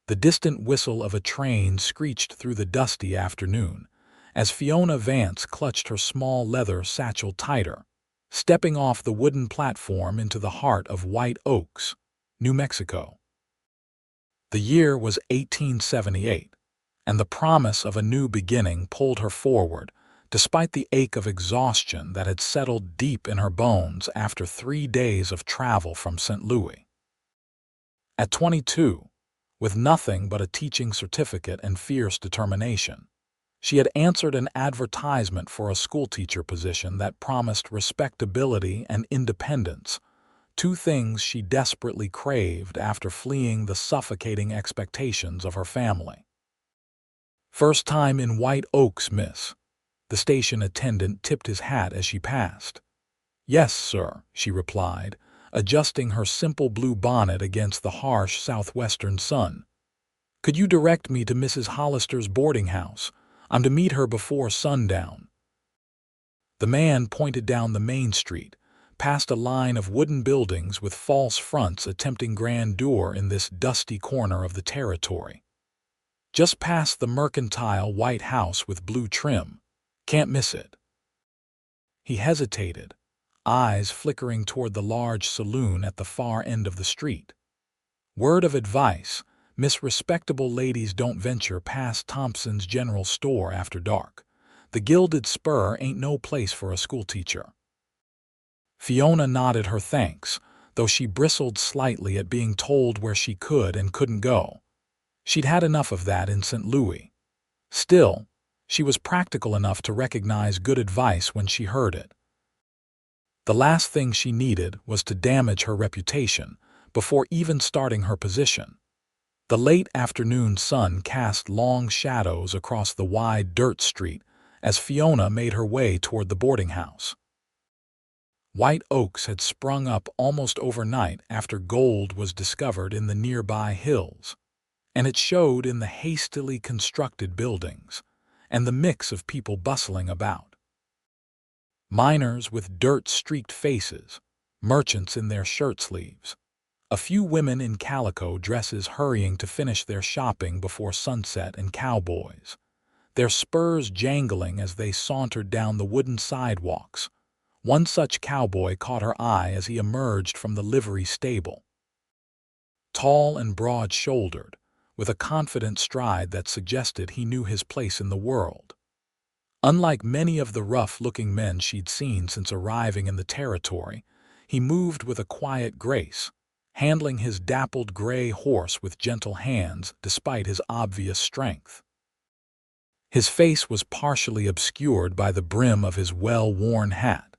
The distant whistle of a train screeched through the dusty afternoon as Fiona Vance clutched her small leather satchel tighter, stepping off the wooden platform into the heart of White Oaks, New Mexico. The year was 1878, and the promise of a new beginning pulled her forward, despite the ache of exhaustion that had settled deep in her bones after 3 days of travel from St. Louis. At 22, with nothing but a teaching certificate and fierce determination, she had answered an advertisement for a schoolteacher position that promised respectability and independence, 2 things she desperately craved after fleeing the suffocating expectations of her family. "First time in White Oaks, miss." The station attendant tipped his hat as she passed. "Yes, sir," she replied, adjusting her simple blue bonnet against the harsh southwestern sun. "Could you direct me to Mrs. Hollister's boarding house? I'm to meet her before sundown." The man pointed down the main street, past a line of wooden buildings with false fronts attempting grandeur in this dusty corner of the territory. "Just past the mercantile white house with blue trim. Can't miss it." He hesitated, eyes flickering toward the large saloon at the far end of the street. "Word of advice, Miss, respectable ladies don't venture past Thompson's General Store after dark. The Gilded Spur ain't no place for a schoolteacher." Fiona nodded her thanks, though she bristled slightly at being told where she could and couldn't go. She'd had enough of that in St. Louis. Still, she was practical enough to recognize good advice when she heard it. The last thing she needed was to damage her reputation before even starting her position. The late afternoon sun cast long shadows across the wide dirt street as Fiona made her way toward the boarding house. White Oaks had sprung up almost overnight after gold was discovered in the nearby hills, and it showed in the hastily constructed buildings and the mix of people bustling about. Miners with dirt-streaked faces, merchants in their shirt sleeves, a few women in calico dresses hurrying to finish their shopping before sunset, and cowboys, their spurs jangling as they sauntered down the wooden sidewalks. One such cowboy caught her eye as he emerged from the livery stable. Tall and broad-shouldered, with a confident stride that suggested he knew his place in the world. Unlike many of the rough-looking men she'd seen since arriving in the territory, he moved with a quiet grace, handling his dappled gray horse with gentle hands despite his obvious strength. His face was partially obscured by the brim of his well-worn hat,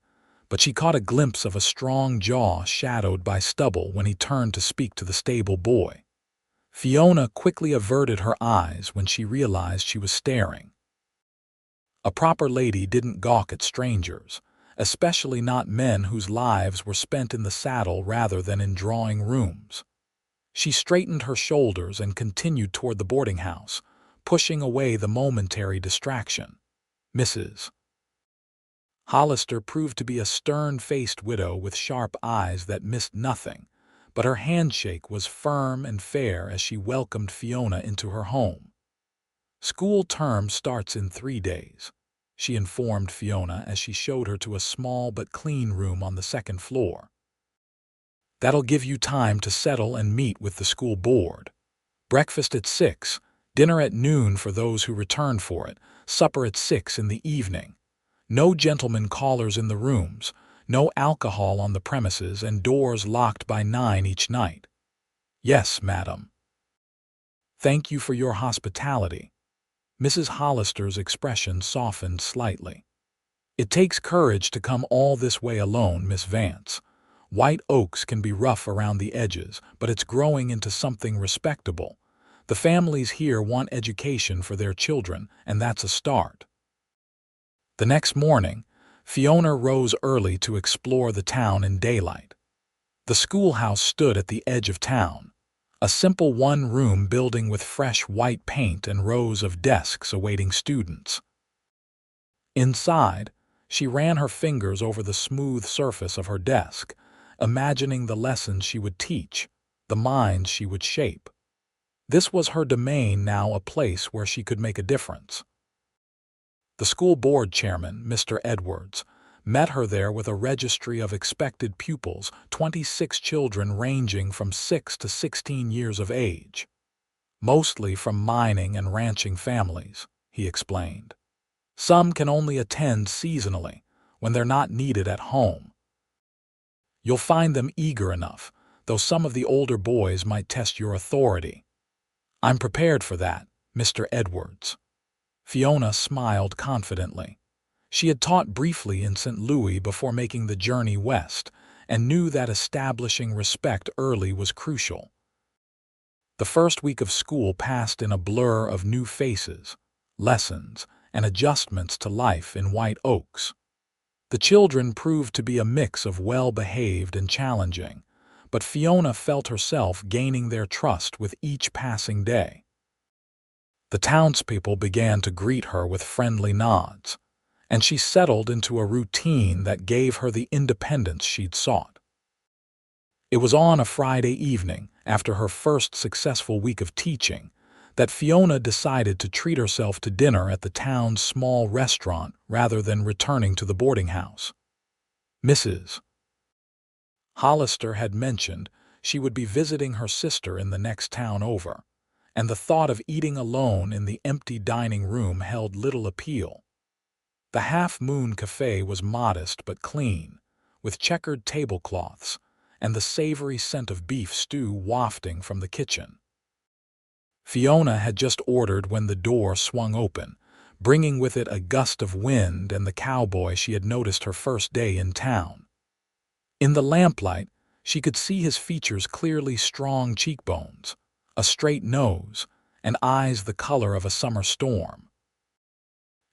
but she caught a glimpse of a strong jaw shadowed by stubble when he turned to speak to the stable boy. Fiona quickly averted her eyes when she realized she was staring. A proper lady didn't gawk at strangers, especially not men whose lives were spent in the saddle rather than in drawing rooms. She straightened her shoulders and continued toward the boarding house, pushing away the momentary distraction. Mrs. Hollister proved to be a stern-faced widow with sharp eyes that missed nothing, but her handshake was firm and fair as she welcomed Fiona into her home. "School term starts in 3 days," she informed Fiona as she showed her to a small but clean room on the 2nd floor. "That'll give you time to settle and meet with the school board. Breakfast at 6, dinner at noon for those who return for it, supper at 6 in the evening. No gentlemen callers in the rooms, no alcohol on the premises, and doors locked by 9 each night." "Yes, madam." "Thank you for your hospitality." Mrs. Hollister's expression softened slightly. "It takes courage to come all this way alone, Miss Vance. White Oaks can be rough around the edges, but it's growing into something respectable. The families here want education for their children, and that's a start." The next morning, Fiona rose early to explore the town in daylight. The schoolhouse stood at the edge of town, a simple one-room building with fresh white paint and rows of desks awaiting students. Inside, she ran her fingers over the smooth surface of her desk, imagining the lessons she would teach, the minds she would shape. This was her domain, now a place where she could make a difference. The school board chairman, Mr. Edwards, met her there with a registry of expected pupils, 26 children ranging from 6 to 16 years of age. Mostly from mining and ranching families, he explained. Some can only attend seasonally, when they're not needed at home. You'll find them eager enough, though some of the older boys might test your authority. I'm prepared for that, Mr. Edwards. Fiona smiled confidently. She had taught briefly in St. Louis before making the journey west, and knew that establishing respect early was crucial. The first week of school passed in a blur of new faces, lessons, and adjustments to life in White Oaks. The children proved to be a mix of well-behaved and challenging, but Fiona felt herself gaining their trust with each passing day. The townspeople began to greet her with friendly nods, and she settled into a routine that gave her the independence she'd sought. It was on a Friday evening, after her first successful week of teaching, that Fiona decided to treat herself to dinner at the town's small restaurant rather than returning to the boarding house. Mrs. Hollister had mentioned she would be visiting her sister in the next town over, and the thought of eating alone in the empty dining room held little appeal. The Half Moon Cafe was modest but clean, with checkered tablecloths and the savory scent of beef stew wafting from the kitchen. Fiona had just ordered when the door swung open, bringing with it a gust of wind and the cowboy she had noticed her first day in town. In the lamplight, she could see his features clearly: strong cheekbones, a straight nose, and eyes the color of a summer storm.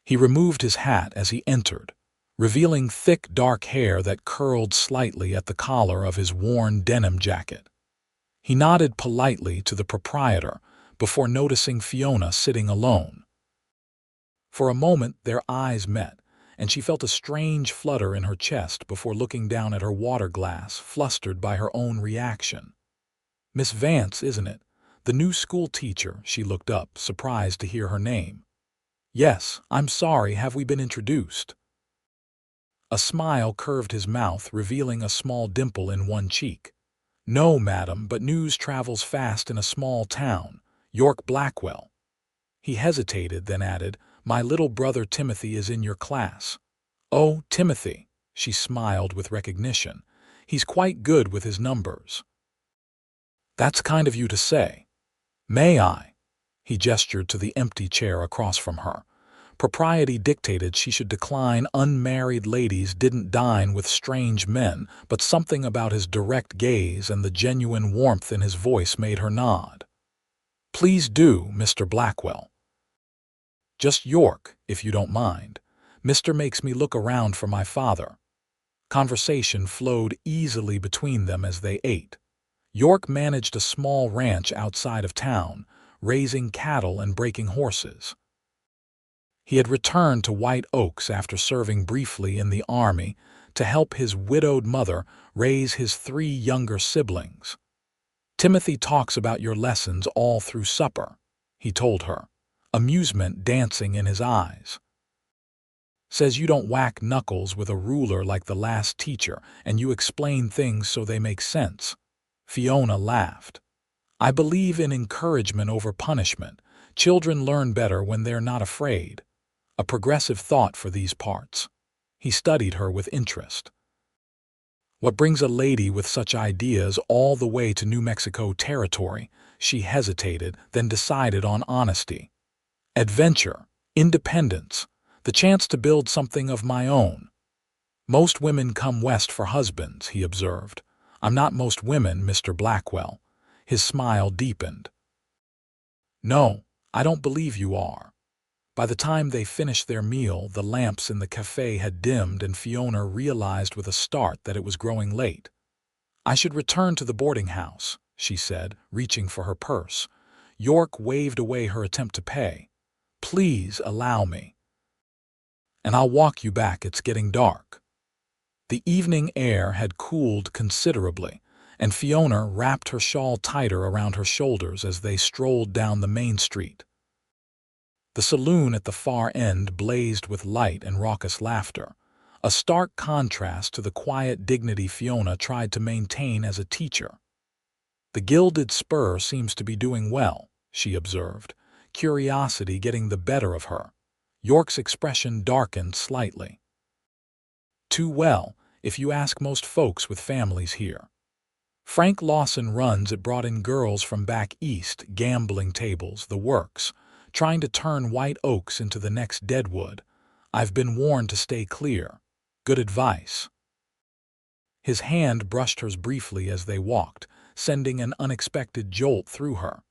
He removed his hat as he entered, revealing thick dark hair that curled slightly at the collar of his worn denim jacket. He nodded politely to the proprietor before noticing Fiona sitting alone. For a moment their eyes met, and she felt a strange flutter in her chest before looking down at her water glass, flustered by her own reaction. "Miss Vance, isn't it? The new school teacher," she looked up, surprised to hear her name. "Yes, I'm sorry, have we been introduced?" A smile curved his mouth, revealing a small dimple in one cheek. "No, madam, but news travels fast in a small town, Yorke Blackwell." He hesitated, then added, "My little brother Timothy is in your class." "Oh, Timothy," she smiled with recognition. "He's quite good with his numbers." "That's kind of you to say. May I?" He gestured to the empty chair across from her. Propriety dictated she should decline. Unmarried ladies didn't dine with strange men, but something about his direct gaze and the genuine warmth in his voice made her nod. "Please do, Mr. Blackwell." "Just Yorke, if you don't mind. Mr. makes me look around for my father." Conversation flowed easily between them as they ate. Yorke managed a small ranch outside of town, raising cattle and breaking horses. He had returned to White Oaks after serving briefly in the Army to help his widowed mother raise his 3 younger siblings. "Timothy talks about your lessons all through supper," he told her, amusement dancing in his eyes. "Says you don't whack knuckles with a ruler like the last teacher, and you explain things so they make sense." Fiona laughed. "I believe in encouragement over punishment. Children learn better when they're not afraid." A progressive thought for these parts. He studied her with interest. "What brings a lady with such ideas all the way to New Mexico territory?" She hesitated, then decided on honesty. "Adventure, independence, the chance to build something of my own." "Most women come west for husbands," he observed. "I'm not most women, Mr. Blackwell." His smile deepened. "No, I don't believe you are." By the time they finished their meal, the lamps in the cafe had dimmed, and Fiona realized with a start that it was growing late. "I should return to the boarding house," she said, reaching for her purse. Yorke waved away her attempt to pay. "Please allow me. And I'll walk you back, it's getting dark." The evening air had cooled considerably, and Fiona wrapped her shawl tighter around her shoulders as they strolled down the main street. The saloon at the far end blazed with light and raucous laughter, a stark contrast to the quiet dignity Fiona tried to maintain as a teacher. "The Gilded Spur seems to be doing well," she observed, curiosity getting the better of her. Yorke's expression darkened slightly. "Too well, if you ask most folks with families here. Frank Lawson runs it, brought in girls from back east, gambling tables, the works, trying to turn White Oaks into the next Deadwood. I've been warned to stay clear. Good advice." His hand brushed hers briefly as they walked, sending an unexpected jolt through her.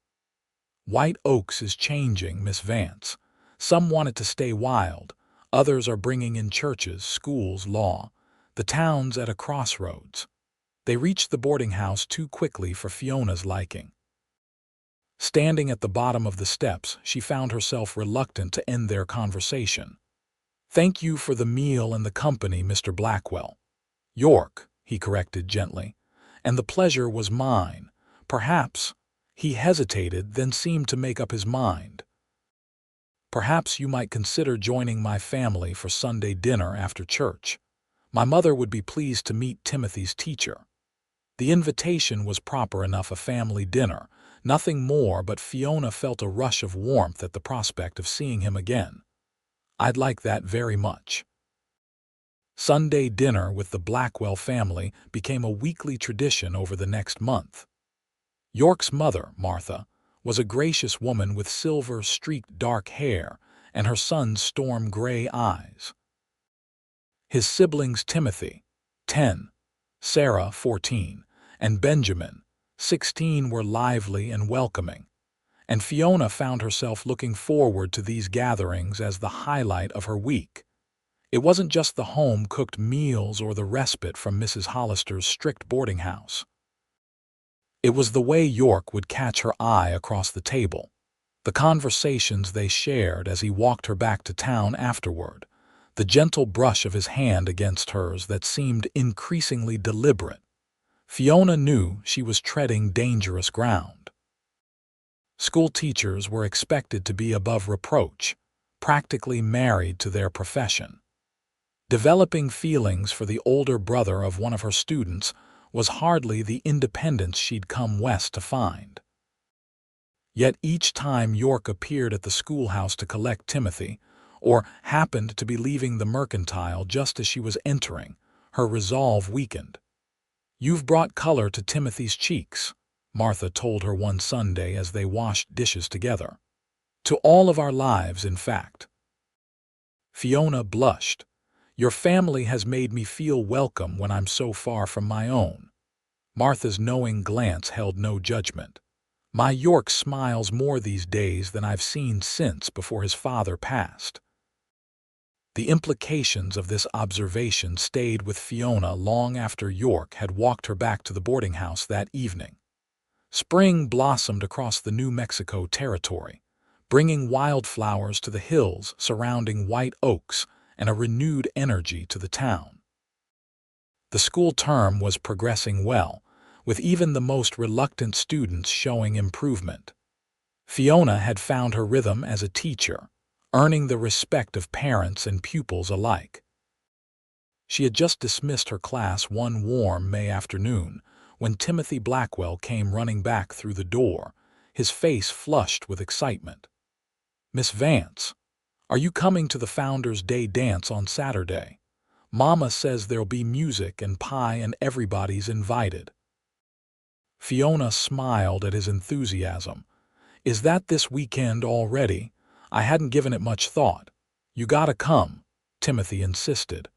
"White Oaks is changing, Miss Vance. Some want it to stay wild. Others are bringing in churches, schools, law. The town's at a crossroads." They reached the boarding house too quickly for Fiona's liking. Standing at the bottom of the steps, she found herself reluctant to end their conversation. "Thank you for the meal and the company, Mr. Blackwell." "Yorke," he corrected gently, "and the pleasure was mine. Perhaps—" He hesitated, then seemed to make up his mind. "Perhaps you might consider joining my family for Sunday dinner after church. My mother would be pleased to meet Timothy's teacher." The invitation was proper enough, a family dinner, nothing more, but Fiona felt a rush of warmth at the prospect of seeing him again. "I'd like that very much." Sunday dinner with the Blackwell family became a weekly tradition over the next month. Yorke's mother, Martha, was a gracious woman with silver-streaked dark hair and her son's storm-gray eyes. His siblings Timothy, 10, Sarah, 14, and Benjamin, 16, were lively and welcoming, and Fiona found herself looking forward to these gatherings as the highlight of her week. It wasn't just the home-cooked meals or the respite from Mrs. Hollister's strict boarding house. It was the way Yorke would catch her eye across the table, the conversations they shared as he walked her back to town afterward, the gentle brush of his hand against hers that seemed increasingly deliberate. Fiona knew she was treading dangerous ground. School teachers were expected to be above reproach, practically married to their profession. Developing feelings for the older brother of one of her students was hardly the independence she'd come west to find. Yet each time Yorke appeared at the schoolhouse to collect Timothy, or happened to be leaving the mercantile just as she was entering, her resolve weakened. "You've brought color to Timothy's cheeks," Martha told her one Sunday as they washed dishes together. "To all of our lives, in fact." Fiona blushed. "Your family has made me feel welcome when I'm so far from my own." Martha's knowing glance held no judgment. "My Yorke smiles more these days than I've seen since before his father passed." The implications of this observation stayed with Fiona long after Yorke had walked her back to the boarding house that evening. Spring blossomed across the New Mexico territory, bringing wildflowers to the hills surrounding White Oaks and a renewed energy to the town. The school term was progressing well, with even the most reluctant students showing improvement. Fiona had found her rhythm as a teacher, earning the respect of parents and pupils alike. She had just dismissed her class one warm May afternoon when Timothy Blackwell came running back through the door, his face flushed with excitement. "Miss Vance, are you coming to the Founders' Day dance on Saturday? Mama says there'll be music and pie and everybody's invited." Fiona smiled at his enthusiasm. "Is that this weekend already? I hadn't given it much thought." "You gotta come," Timothy insisted.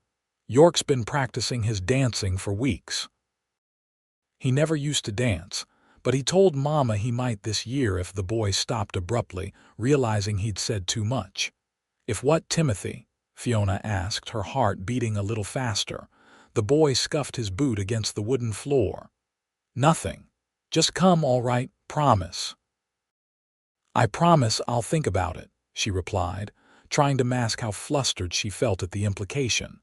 "Yorke's been practicing his dancing for weeks." He never used to dance, but he told Mama he might this year if the boy stopped abruptly, realizing he'd said too much. "If what, Timothy?" Fiona asked, her heart beating a little faster. The boy scuffed his boot against the wooden floor. "Nothing. Just come, all right, promise." "I promise I'll think about it," she replied, trying to mask how flustered she felt at the implication.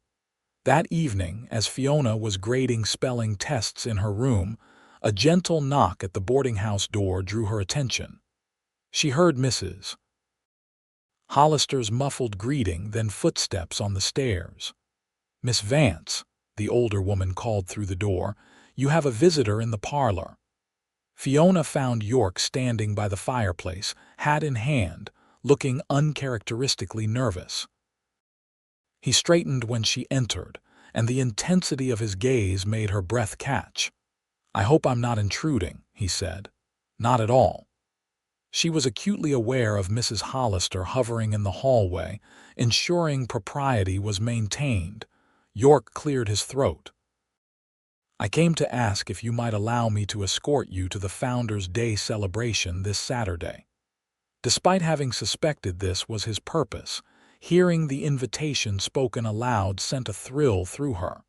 That evening, as Fiona was grading spelling tests in her room, A gentle knock at the boarding house door drew her attention. She heard Mrs. Hollister's muffled greeting, then footsteps on the stairs. "Miss Vance," the older woman called through the door, "you have a visitor in the parlor." Fiona found Yorke standing by the fireplace, hat in hand, looking uncharacteristically nervous. He straightened when she entered, and the intensity of his gaze made her breath catch. "I hope I'm not intruding," he said. "Not at all." She was acutely aware of Mrs. Hollister hovering in the hallway, ensuring propriety was maintained. Yorke cleared his throat. "I came to ask if you might allow me to escort you to the Founders' Day celebration this Saturday." Despite having suspected this was his purpose, hearing the invitation spoken aloud sent a thrill through her.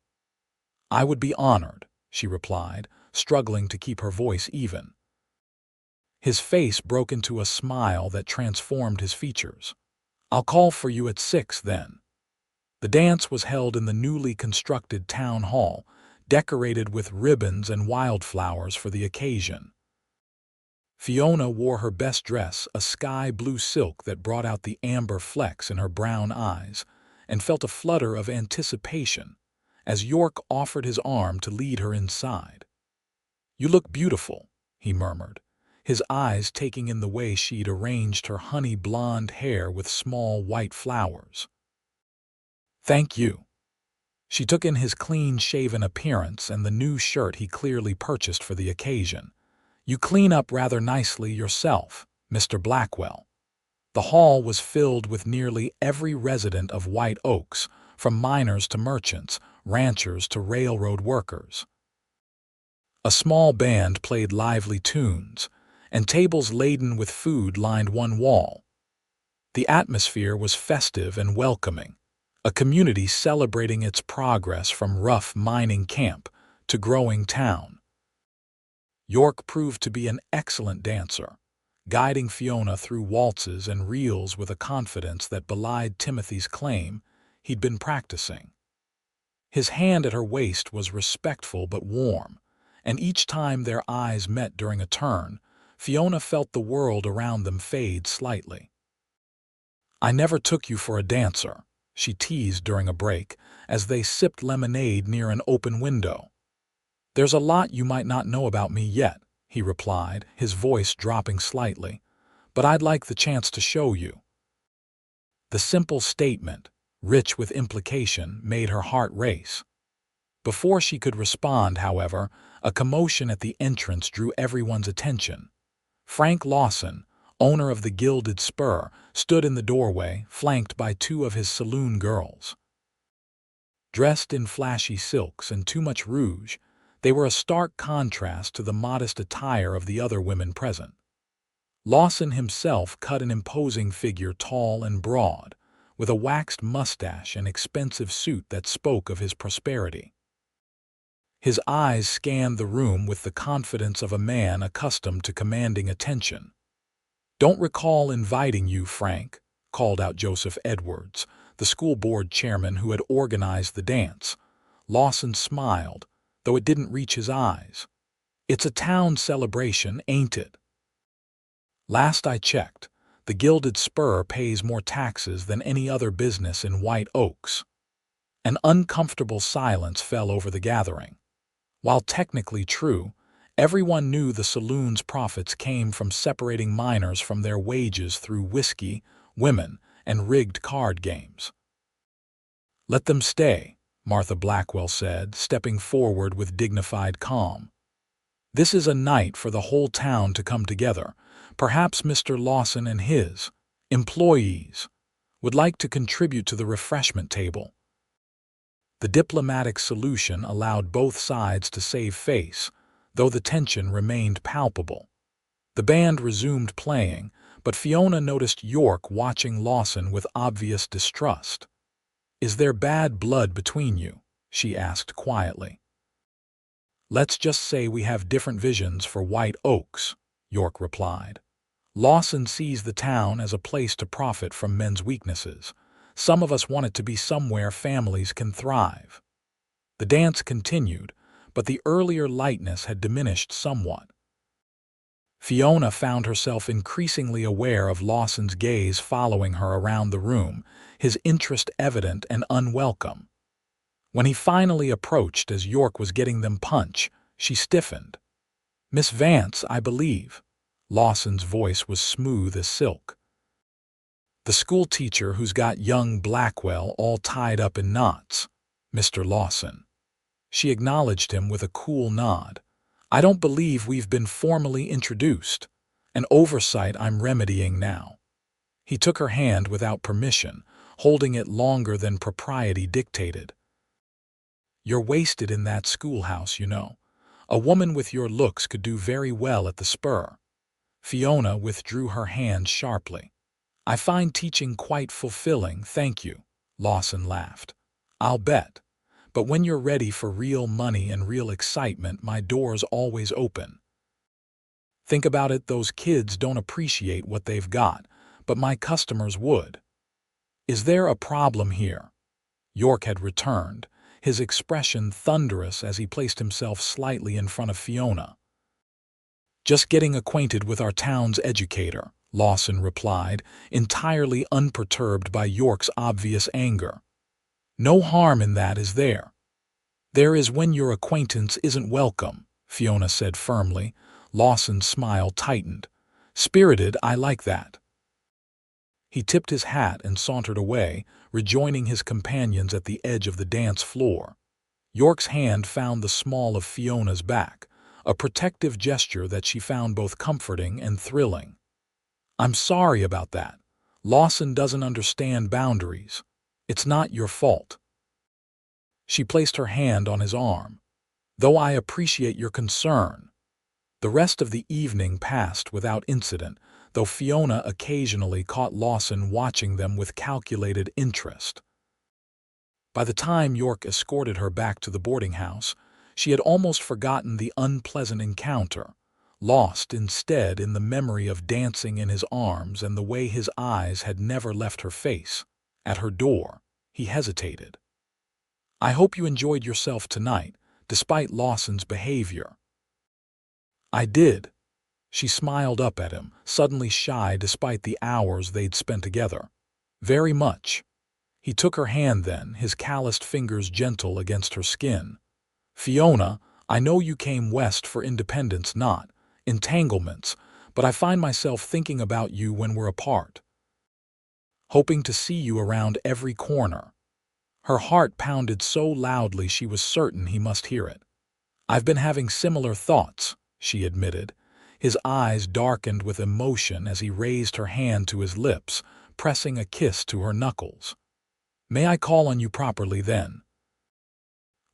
"I would be honored," she replied, struggling to keep her voice even. His face broke into a smile that transformed his features. "I'll call for you at 6 then." The dance was held in the newly constructed town hall, decorated with ribbons and wildflowers for the occasion. Fiona wore her best dress, a sky-blue silk that brought out the amber flecks in her brown eyes, and felt a flutter of anticipation as Yorke offered his arm to lead her inside. "You look beautiful," he murmured, his eyes taking in the way she'd arranged her honey blonde hair with small white flowers. "Thank you." She took in his clean-shaven appearance and the new shirt he clearly purchased for the occasion. "You clean up rather nicely yourself, Mr. Blackwell." The hall was filled with nearly every resident of White Oaks, from miners to merchants, ranchers to railroad workers. A small band played lively tunes, and tables laden with food lined one wall. The atmosphere was festive and welcoming, a community celebrating its progress from rough mining camp to growing town. Yorke proved to be an excellent dancer, guiding Fiona through waltzes and reels with a confidence that belied Timothy's claim he'd been practicing. His hand at her waist was respectful but warm, and each time their eyes met during a turn, Fiona felt the world around them fade slightly. "I never took you for a dancer," she teased during a break, as they sipped lemonade near an open window. "There's a lot you might not know about me yet," he replied, his voice dropping slightly, "but I'd like the chance to show you." The simple statement, rich with implication, made her heart race. Before she could respond, however, a commotion at the entrance drew everyone's attention. Frank Lawson, owner of the Gilded Spur, stood in the doorway, flanked by two of his saloon girls. Dressed in flashy silks and too much rouge, they were a stark contrast to the modest attire of the other women present. Lawson himself cut an imposing figure, tall and broad, with a waxed mustache and expensive suit that spoke of his prosperity. His eyes scanned the room with the confidence of a man accustomed to commanding attention. "Don't recall inviting you, Frank," called out Joseph Edwards, the school board chairman who had organized the dance. Lawson smiled, though it didn't reach his eyes. "It's a town celebration, ain't it?" "Last I checked, the Gilded Spur pays more taxes than any other business in White Oaks." An uncomfortable silence fell over the gathering. While technically true, everyone knew the saloon's profits came from separating miners from their wages through whiskey, women, and rigged card games. "Let them stay," Martha Blackwell said, stepping forward with dignified calm. "This is a night for the whole town to come together. Perhaps Mr. Lawson and his employees would like to contribute to the refreshment table." The diplomatic solution allowed both sides to save face, though the tension remained palpable. The band resumed playing, but Fiona noticed Yorke watching Lawson with obvious distrust. "Is there bad blood between you?" she asked quietly. "Let's just say we have different visions for White Oaks," Yorke replied. "Lawson sees the town as a place to profit from men's weaknesses. Some of us want it to be somewhere families can thrive." The dance continued, but the earlier lightness had diminished somewhat. Fiona found herself increasingly aware of Lawson's gaze following her around the room, his interest evident and unwelcome. When he finally approached as Yorke was getting them punch, she stiffened. "Miss Vance, I believe." Lawson's voice was smooth as silk. "The schoolteacher who's got young Blackwell all tied up in knots, Mr. Lawson." She acknowledged him with a cool nod. "I don't believe we've been formally introduced. An oversight I'm remedying now." He took her hand without permission, holding it longer than propriety dictated. "You're wasted in that schoolhouse, you know. A woman with your looks could do very well at the Spur." Fiona withdrew her hand sharply. "I find teaching quite fulfilling, thank you," Lawson laughed. "I'll bet. But when you're ready for real money and real excitement, my door's always open. Think about it, those kids don't appreciate what they've got, but my customers would." "Is there a problem here?" Yorke had returned, his expression thunderous as he placed himself slightly in front of Fiona. "Just getting acquainted with our town's educator," Lawson replied, entirely unperturbed by Yorke's obvious anger. "No harm in that, is there?" "There is when your acquaintance isn't welcome," Fiona said firmly. Lawson's smile tightened. "Spirited, I like that." He tipped his hat and sauntered away, rejoining his companions at the edge of the dance floor. Yorke's hand found the small of Fiona's back, a protective gesture that she found both comforting and thrilling. "I'm sorry about that. Lawson doesn't understand boundaries. It's not your fault." She placed her hand on his arm. "Though I appreciate your concern." The rest of the evening passed without incident, though Fiona occasionally caught Lawson watching them with calculated interest. By the time Yorke escorted her back to the boarding house, she had almost forgotten the unpleasant encounter, lost instead in the memory of dancing in his arms and the way his eyes had never left her face. At her door, he hesitated. "I hope you enjoyed yourself tonight, despite Lawson's behavior." "I did." She smiled up at him, suddenly shy despite the hours they'd spent together. "Very much." He took her hand then, his calloused fingers gentle against her skin. "Fiona, I know you came west for independence, not entanglements, but I find myself thinking about you when we're apart. Hoping to see you around every corner." Her heart pounded so loudly she was certain he must hear it. "I've been having similar thoughts," she admitted. His eyes darkened with emotion as he raised her hand to his lips, pressing a kiss to her knuckles. "May I call on you properly then?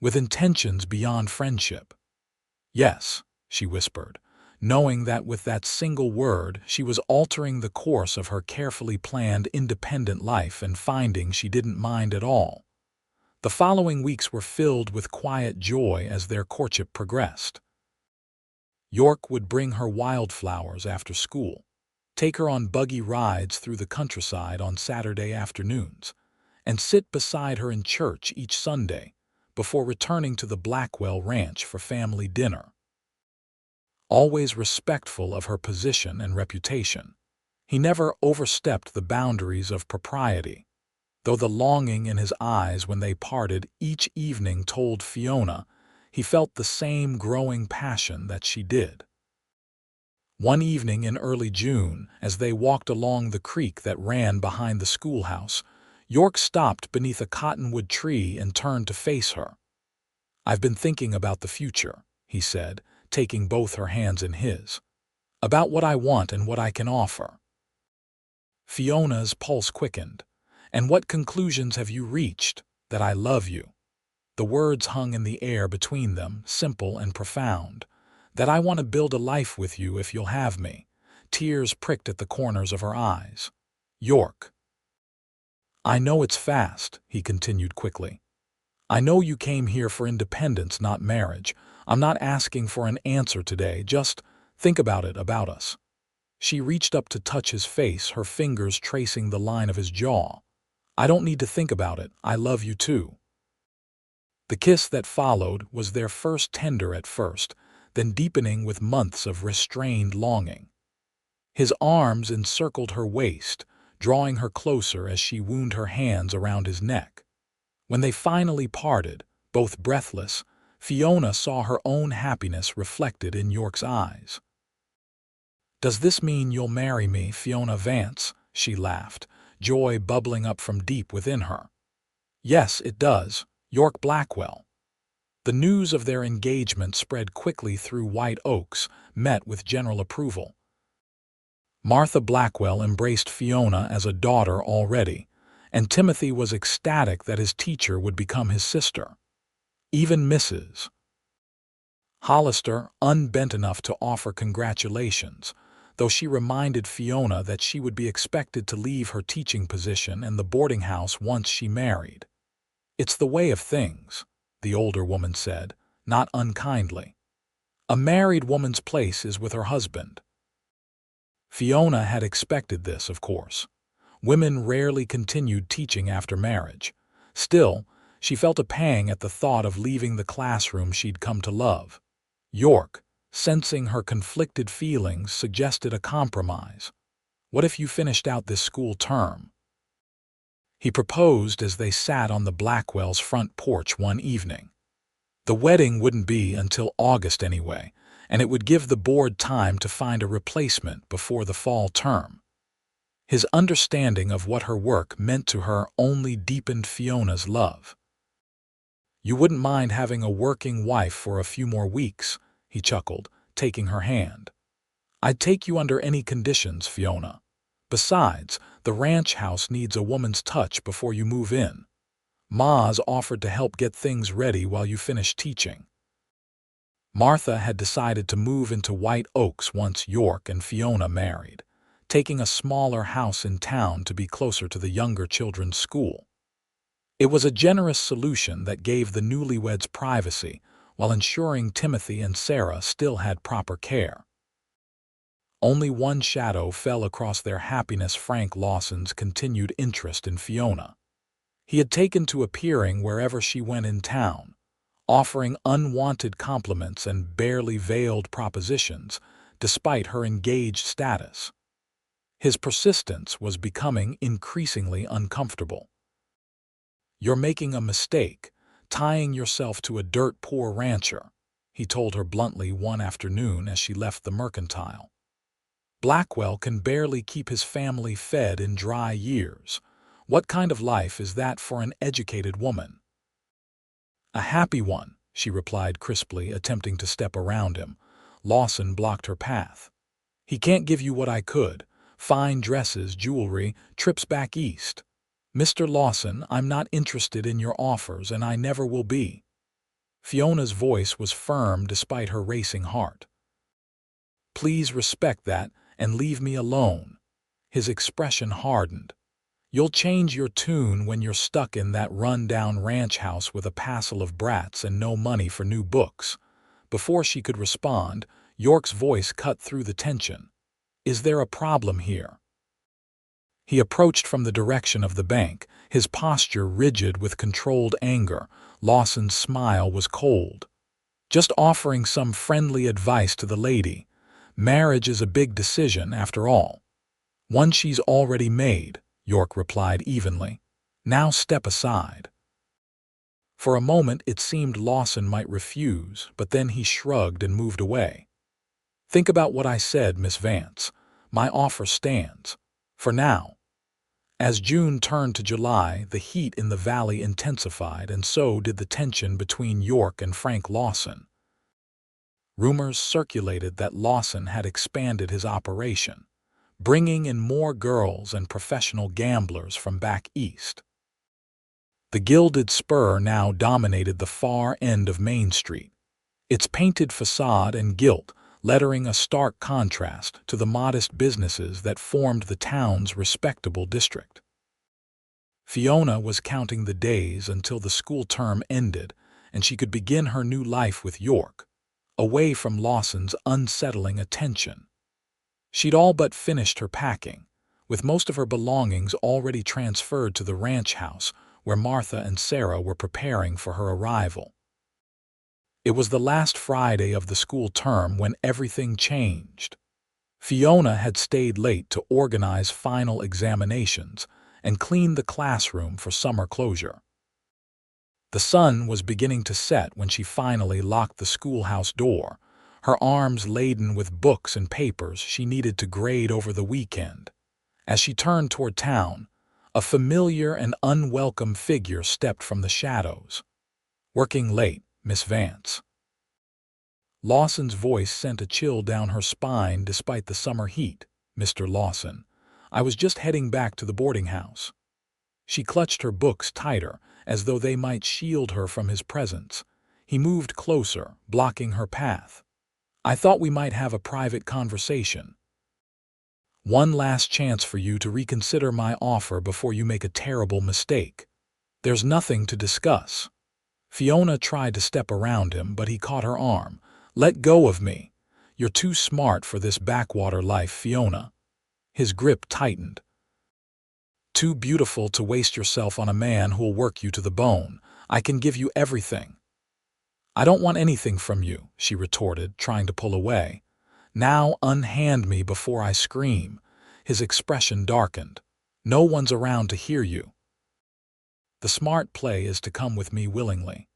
With intentions beyond friendship?" "Yes," she whispered, knowing that with that single word she was altering the course of her carefully planned independent life and finding she didn't mind at all. The following weeks were filled with quiet joy as their courtship progressed. Yorke would bring her wildflowers after school, take her on buggy rides through the countryside on Saturday afternoons, and sit beside her in church each Sunday before returning to the Blackwell ranch for family dinner. Always respectful of her position and reputation, he never overstepped the boundaries of propriety, though the longing in his eyes when they parted each evening told Fiona he felt the same growing passion that she did. One evening in early June, as they walked along the creek that ran behind the schoolhouse, Yorke stopped beneath a cottonwood tree and turned to face her. "I've been thinking about the future," he said, taking both her hands in his. "About what I want and what I can offer." Fiona's pulse quickened. "And what conclusions have you reached?" "That I love you." The words hung in the air between them, simple and profound. "That I want to build a life with you if you'll have me." Tears pricked at the corners of her eyes. "Yorke." "I know it's fast," he continued quickly. "I know you came here for independence, not marriage. I'm not asking for an answer today, just think about it, about us." She reached up to touch his face, her fingers tracing the line of his jaw. "I don't need to think about it. I love you too." The kiss that followed was their first tender at first, then deepening with months of restrained longing. His arms encircled her waist, drawing her closer as she wound her hands around his neck. When they finally parted, both breathless, Fiona saw her own happiness reflected in Yorke's eyes. "Does this mean you'll marry me, Fiona Vance?" she laughed, joy bubbling up from deep within her. "Yes, it does, Yorke Blackwell." The news of their engagement spread quickly through White Oaks, met with general approval. Martha Blackwell embraced Fiona as a daughter already, and Timothy was ecstatic that his teacher would become his sister. Even Mrs. Hollister unbent enough to offer congratulations, though she reminded Fiona that she would be expected to leave her teaching position and the boarding house once she married. "It's the way of things," the older woman said, not unkindly. "A married woman's place is with her husband." Fiona had expected this, of course. Women rarely continued teaching after marriage. Still, she felt a pang at the thought of leaving the classroom she'd come to love. Yorke, sensing her conflicted feelings, suggested a compromise. "What if you finished out this school term?" He proposed as they sat on the Blackwells' front porch one evening. The wedding wouldn't be until August anyway, and it would give the board time to find a replacement before the fall term. His understanding of what her work meant to her only deepened Fiona's love. "You wouldn't mind having a working wife for a few more weeks," he chuckled, taking her hand. "I'd take you under any conditions, Fiona. Besides, the ranch house needs a woman's touch before you move in. Ma's offered to help get things ready while you finish teaching." Martha had decided to move into White Oaks once Yorke and Fiona married, taking a smaller house in town to be closer to the younger children's school. It was a generous solution that gave the newlyweds privacy while ensuring Timothy and Sarah still had proper care. Only one shadow fell across their happiness: Frank Lawson's continued interest in Fiona. He had taken to appearing wherever she went in town, offering unwanted compliments and barely veiled propositions, despite her engaged status. His persistence was becoming increasingly uncomfortable. "You're making a mistake, tying yourself to a dirt-poor rancher," he told her bluntly one afternoon as she left the mercantile. "Blackwell can barely keep his family fed in dry years. What kind of life is that for an educated woman?" "A happy one," she replied crisply, attempting to step around him. Lawson blocked her path. "He can't give you what I could: fine dresses, jewelry, trips back east. Mr. Lawson, I'm not interested in your offers, and I never will be." Fiona's voice was firm despite her racing heart. "Please respect that and leave me alone." His expression hardened. "You'll change your tune when you're stuck in that run-down ranch house with a passel of brats and no money for new books." Before she could respond, Yorke's voice cut through the tension. "Is there a problem here?" He approached from the direction of the bank, his posture rigid with controlled anger. Lawson's smile was cold. "Just offering some friendly advice to the lady. Marriage is a big decision, after all." "One she's already made," Yorke replied evenly. "Now step aside." For a moment it seemed Lawson might refuse, but then he shrugged and moved away. "Think about what I said, Miss Vance. My offer stands. For now." As June turned to July, the heat in the valley intensified, and so did the tension between Yorke and Frank Lawson. Rumors circulated that Lawson had expanded his operation, bringing in more girls and professional gamblers from back east. The Gilded Spur now dominated the far end of Main Street, its painted facade and gilt lettering a stark contrast to the modest businesses that formed the town's respectable district. Fiona was counting the days until the school term ended and she could begin her new life with Yorke, away from Lawson's unsettling attention. She'd all but finished her packing, with most of her belongings already transferred to the ranch house, where Martha and Sarah were preparing for her arrival. It was the last Friday of the school term when everything changed. Fiona had stayed late to organize final examinations and clean the classroom for summer closure. The sun was beginning to set when she finally locked the schoolhouse door, her arms laden with books and papers she needed to grade over the weekend. As she turned toward town, a familiar and unwelcome figure stepped from the shadows. "Working late, Miss Vance." Lawson's voice sent a chill down her spine despite the summer heat. "Mr. Lawson, I was just heading back to the boarding house." She clutched her books tighter, as though they might shield her from his presence. He moved closer, blocking her path. "I thought we might have a private conversation. One last chance for you to reconsider my offer before you make a terrible mistake." "There's nothing to discuss." Fiona tried to step around him, but he caught her arm. "Let go of me. You're too smart for this backwater life, Fiona." His grip tightened. "Too beautiful to waste yourself on a man who'll work you to the bone. I can give you everything." "I don't want anything from you," she retorted, trying to pull away. "Now unhand me before I scream." His expression darkened. "No one's around to hear you." "The smart play is to come with me willingly.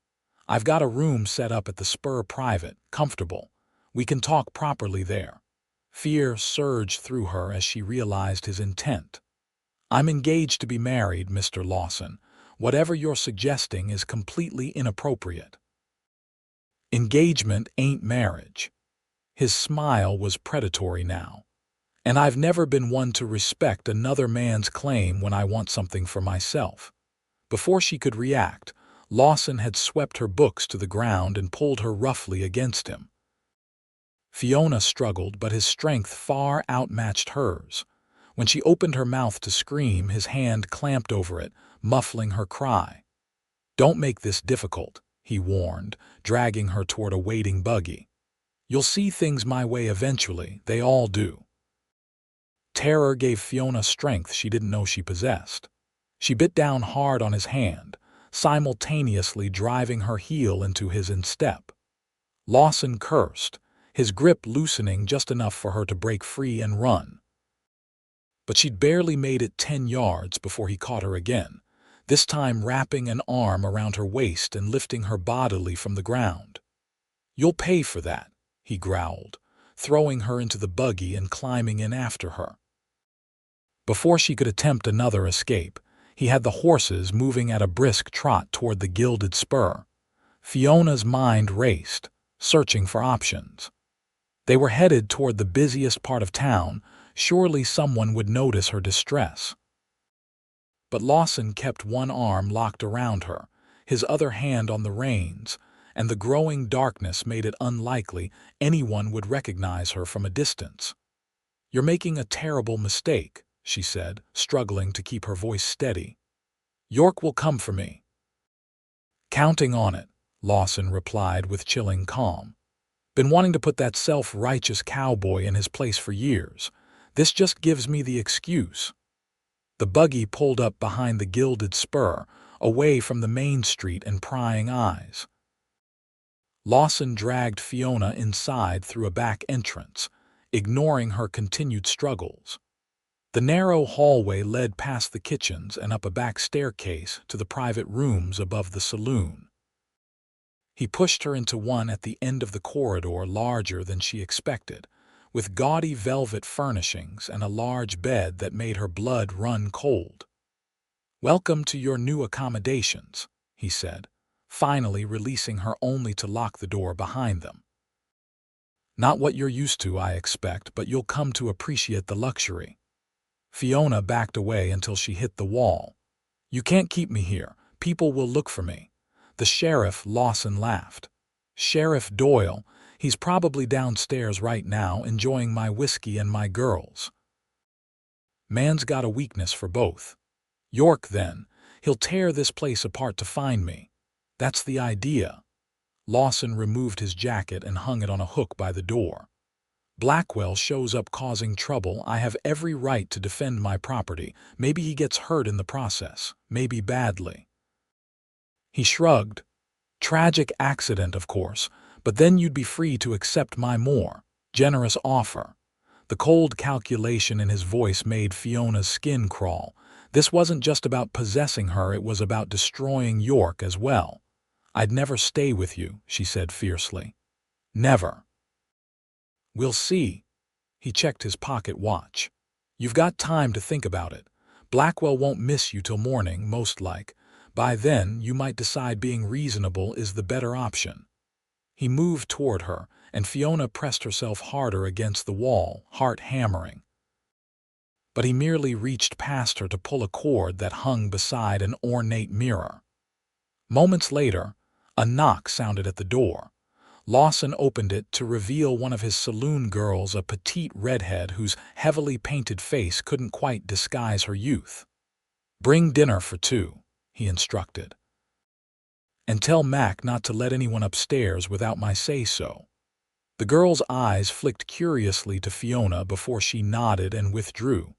I've got a room set up at the Spur private, comfortable. We can talk properly there." Fear surged through her as she realized his intent. "I'm engaged to be married, Mr. Lawson. Whatever you're suggesting is completely inappropriate." "Engagement ain't marriage." His smile was predatory now. "And I've never been one to respect another man's claim when I want something for myself." Before she could react, Lawson had swept her books to the ground and pulled her roughly against him. Fiona struggled, but his strength far outmatched hers. When she opened her mouth to scream, his hand clamped over it, muffling her cry. "Don't make this difficult," he warned, dragging her toward a waiting buggy. "You'll see things my way eventually, they all do." Terror gave Fiona strength she didn't know she possessed. She bit down hard on his hand, simultaneously driving her heel into his instep. Lawson cursed, his grip loosening just enough for her to break free and run. But she'd barely made it 10 yards before he caught her again, this time wrapping an arm around her waist and lifting her bodily from the ground. "You'll pay for that," he growled, throwing her into the buggy and climbing in after her. Before she could attempt another escape, he had the horses moving at a brisk trot toward the gilded Spur. Fiona's mind raced, searching for options. They were headed toward the busiest part of town. Surely someone would notice her distress. But Lawson kept one arm locked around her, his other hand on the reins, and the growing darkness made it unlikely anyone would recognize her from a distance. "You're making a terrible mistake," she said, struggling to keep her voice steady. "Yorke will come for me." "Counting on it," Lawson replied with chilling calm. "Been wanting to put that self-righteous cowboy in his place for years. This just gives me the excuse." The buggy pulled up behind the gilded Spur, away from the main street and prying eyes. Lawson dragged Fiona inside through a back entrance, ignoring her continued struggles. The narrow hallway led past the kitchens and up a back staircase to the private rooms above the saloon. He pushed her into one at the end of the corridor, larger than she expected, with gaudy velvet furnishings and a large bed that made her blood run cold. "Welcome to your new accommodations," he said, finally releasing her only to lock the door behind them. "Not what you're used to, I expect, but you'll come to appreciate the luxury." Fiona backed away until she hit the wall. "You can't keep me here. People will look for me." "The sheriff," Lawson laughed. "Sheriff Doyle, he's probably downstairs right now enjoying my whiskey and my girls." "Man's got a weakness for both." "Yorke, then. He'll tear this place apart to find me." "That's the idea." Lawson removed his jacket and hung it on a hook by the door. "Blackwell shows up causing trouble. I have every right to defend my property. Maybe he gets hurt in the process, maybe badly. He shrugged. Tragic accident, of course, but then you'd be free to accept my more generous offer. The cold calculation in his voice made Fiona's skin crawl. This wasn't just about possessing her, it was about destroying Yorke as well. I'd never stay with you, she said fiercely. Never. We'll see. He checked his pocket watch. You've got time to think about it. Blackwell won't miss you till morning, most like. By then, you might decide being reasonable is the better option. He moved toward her, and Fiona pressed herself harder against the wall, heart hammering. But he merely reached past her to pull a cord that hung beside an ornate mirror. Moments later, a knock sounded at the door. Lawson opened it to reveal one of his saloon girls, a petite redhead whose heavily painted face couldn't quite disguise her youth. "Bring dinner for two," he instructed. "And tell Mac not to let anyone upstairs without my say-so." The girl's eyes flicked curiously to Fiona before she nodded and withdrew.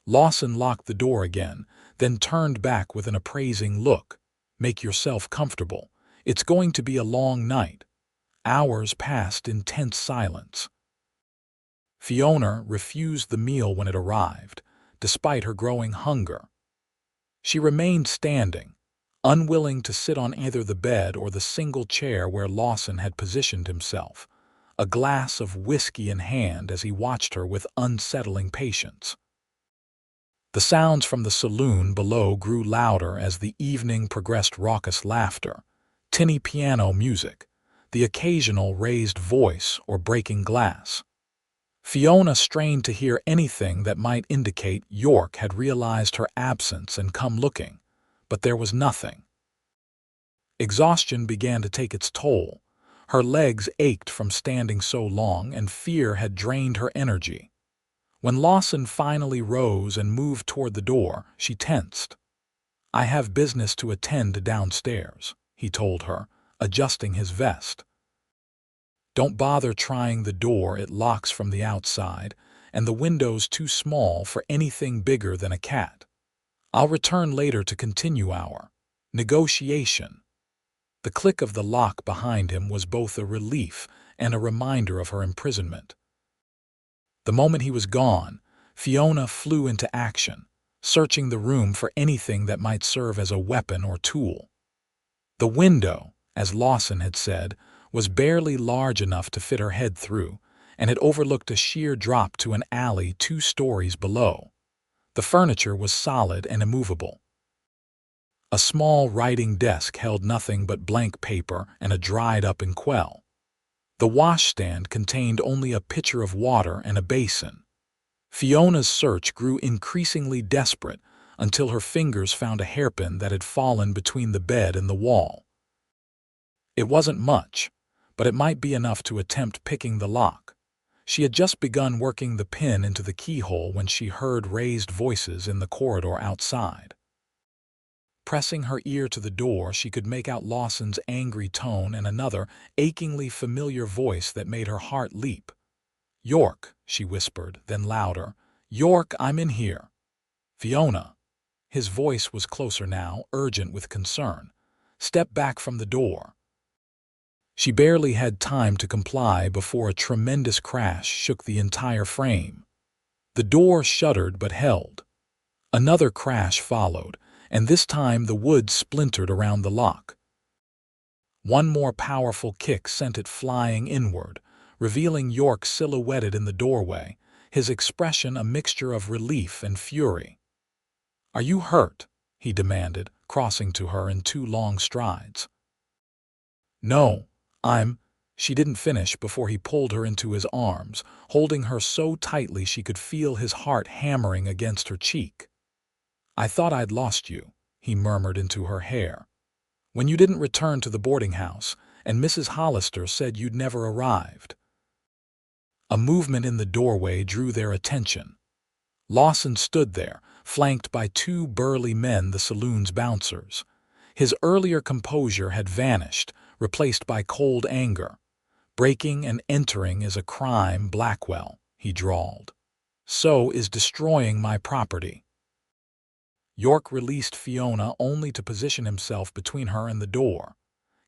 Lawson locked the door again, then turned back with an appraising look. "Make yourself comfortable. It's going to be a long night." Hours passed in tense silence. Fiona refused the meal when it arrived, despite her growing hunger. She remained standing, unwilling to sit on either the bed or the single chair where Lawson had positioned himself, a glass of whiskey in hand as he watched her with unsettling patience. The sounds from the saloon below grew louder as the evening progressed: raucous laughter, tinny piano music, the occasional raised voice or breaking glass. Fiona strained to hear anything that might indicate Yorke had realized her absence and come looking, but there was nothing. Exhaustion began to take its toll. Her legs ached from standing so long, and fear had drained her energy. When Lawson finally rose and moved toward the door, she tensed. "I have business to attend to downstairs," he told her, adjusting his vest. "Don't bother trying the door, it locks from the outside, and the window's too small for anything bigger than a cat. I'll return later to continue our negotiation." The click of the lock behind him was both a relief and a reminder of her imprisonment. The moment he was gone, Fiona flew into action, searching the room for anything that might serve as a weapon or tool. The window, as Lawson had said, was barely large enough to fit her head through, and it overlooked a sheer drop to an alley 2 stories below. The furniture was solid and immovable. A small writing desk held nothing but blank paper and a dried-up inkwell. The washstand contained only a pitcher of water and a basin. Fiona's search grew increasingly desperate until her fingers found a hairpin that had fallen between the bed and the wall. It wasn't much, but it might be enough to attempt picking the lock. She had just begun working the pin into the keyhole when she heard raised voices in the corridor outside. Pressing her ear to the door, she could make out Lawson's angry tone and another, achingly familiar voice that made her heart leap. "Yorke," she whispered, then louder. "Yorke, I'm in here." "Fiona." His voice was closer now, urgent with concern. "Step back from the door." She barely had time to comply before a tremendous crash shook the entire frame. The door shuddered but held. Another crash followed, and this time the wood splintered around the lock. One more powerful kick sent it flying inward, revealing Yorke silhouetted in the doorway, his expression a mixture of relief and fury. "Are you hurt?" he demanded, crossing to her in 2 long strides. "No, I'm—" She didn't finish before he pulled her into his arms, holding her so tightly she could feel his heart hammering against her cheek. "I thought I'd lost you," he murmured into her hair. "When you didn't return to the boarding house, and Mrs. Hollister said you'd never arrived." A movement in the doorway drew their attention. Lawson stood there, flanked by 2 burly men, the saloon's bouncers. His earlier composure had vanished, replaced by cold anger. "Breaking and entering is a crime, Blackwell," he drawled. "So is destroying my property." Yorke released Fiona only to position himself between her and the door.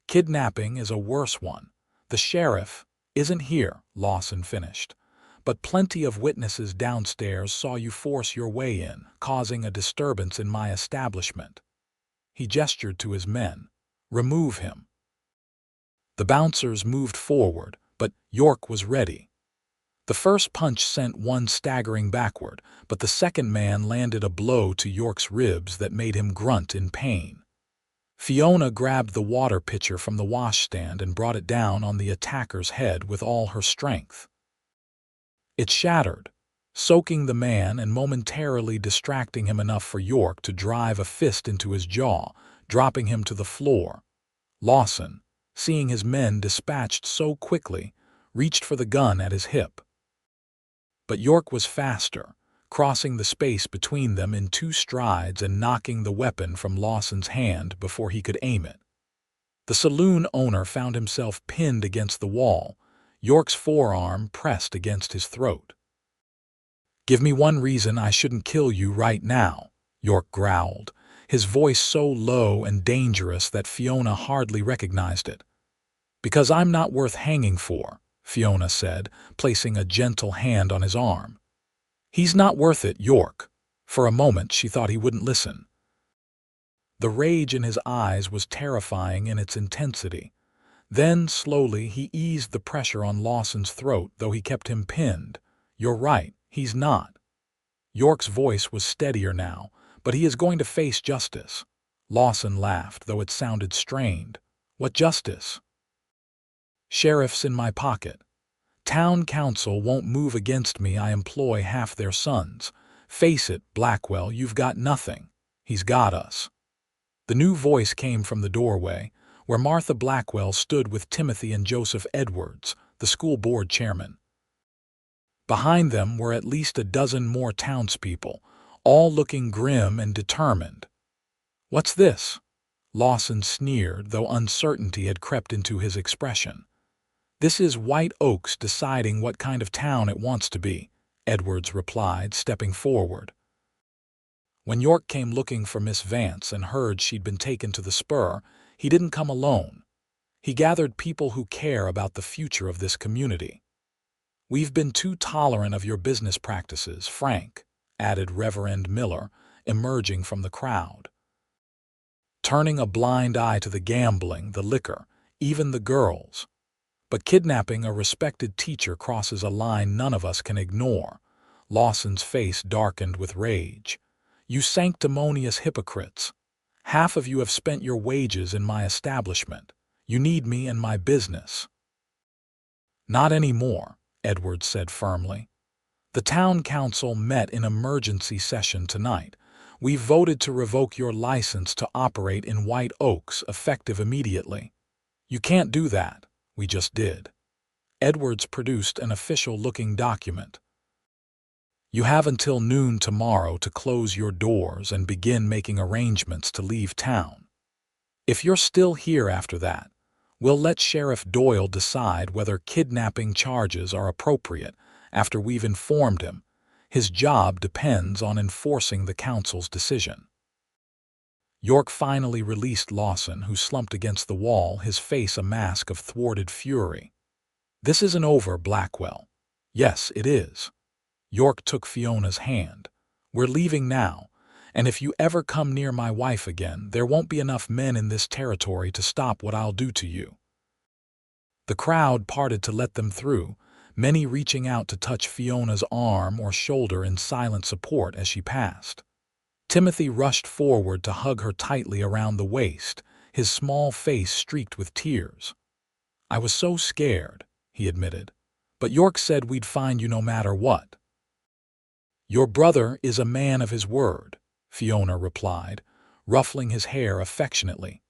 Kidnapping is a worse one. The sheriff isn't here, Lawson finished. But plenty of witnesses downstairs saw you force your way in, causing a disturbance in my establishment. He gestured to his men. Remove him. The bouncers moved forward, but Yorke was ready. The first punch sent one staggering backward, but the second man landed a blow to Yorke's ribs that made him grunt in pain. Fiona grabbed the water pitcher from the washstand and brought it down on the attacker's head with all her strength. It shattered, soaking the man and momentarily distracting him enough for Yorke to drive a fist into his jaw, dropping him to the floor. Lawson, seeing his men dispatched so quickly, reached for the gun at his hip. But Yorke was faster, crossing the space between them in 2 strides and knocking the weapon from Lawson's hand before he could aim it. The saloon owner found himself pinned against the wall, Yorke's forearm pressed against his throat. "Give me one reason I shouldn't kill you right now," Yorke growled, his voice so low and dangerous that Fiona hardly recognized it. "Because I'm not worth hanging for," Fiona said, placing a gentle hand on his arm. "He's not worth it, Yorke." For a moment she thought he wouldn't listen. The rage in his eyes was terrifying in its intensity. Then, slowly, he eased the pressure on Lawson's throat, though he kept him pinned. "You're right, he's not." Yorke's voice was steadier now, "but he is going to face justice." Lawson laughed, though it sounded strained. "What justice?" "Sheriff's in my pocket. Town council won't move against me. I employ half their sons. Face it, Blackwell, you've got nothing. He's got us." The new voice came from the doorway, where Martha Blackwell stood with Timothy and Joseph Edwards, the school board chairman. Behind them were at least a dozen more townspeople, all looking grim and determined. "What's this?" Lawson sneered, though uncertainty had crept into his expression. "This is White Oaks deciding what kind of town it wants to be," Edwards replied, stepping forward. When Yorke came looking for Miss Vance and heard she'd been taken to the spur, he didn't come alone. He gathered people who care about the future of this community. "We've been too tolerant of your business practices, Frank," added Reverend Miller, emerging from the crowd. "Turning a blind eye to the gambling, the liquor, even the girls. But kidnapping a respected teacher crosses a line none of us can ignore." Lawson's face darkened with rage. "You sanctimonious hypocrites. Half of you have spent your wages in my establishment. You need me and my business." "Not anymore," Edwards said firmly. "The town council met in emergency session tonight. We voted to revoke your license to operate in White Oaks, effective immediately." "You can't do that." "We just did." Edwards produced an official-looking document. "You have until noon tomorrow to close your doors and begin making arrangements to leave town. If you're still here after that, we'll let Sheriff Doyle decide whether kidnapping charges are appropriate after we've informed him. His job depends on enforcing the council's decision." Yorke finally released Lawson, who slumped against the wall, his face a mask of thwarted fury. "This isn't over, Blackwell." "Yes, it is." Yorke took Fiona's hand. "We're leaving now, and if you ever come near my wife again, there won't be enough men in this territory to stop what I'll do to you." The crowd parted to let them through, many reaching out to touch Fiona's arm or shoulder in silent support as she passed. Timothy rushed forward to hug her tightly around the waist, his small face streaked with tears. "I was so scared," he admitted, "but Yorke said we'd find you no matter what." "Your brother is a man of his word," Fiona replied, ruffling his hair affectionately.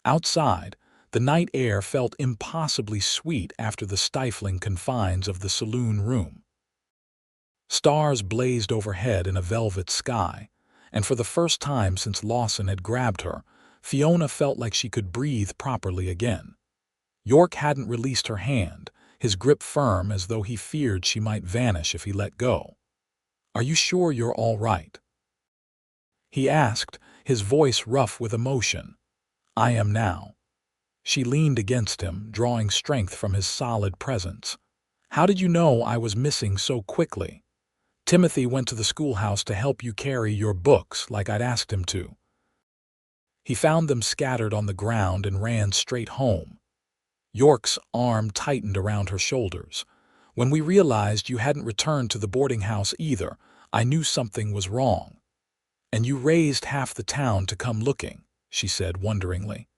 Outside, the night air felt impossibly sweet after the stifling confines of the saloon room. Stars blazed overhead in a velvet sky, and for the first time since Lawson had grabbed her, Fiona felt like she could breathe properly again. Yorke hadn't released her hand, his grip firm as though he feared she might vanish if he let go. "Are you sure you're all right?" he asked, his voice rough with emotion. I am now. She leaned against him, drawing strength from his solid presence. How did you know I was missing so quickly? Timothy went to the schoolhouse to help you carry your books like I'd asked him to. He found them scattered on the ground and ran straight home. Yorke's arm tightened around her shoulders. When we realized you hadn't returned to the boarding house either, I knew something was wrong. And you raised half the town to come looking, she said wonderingly.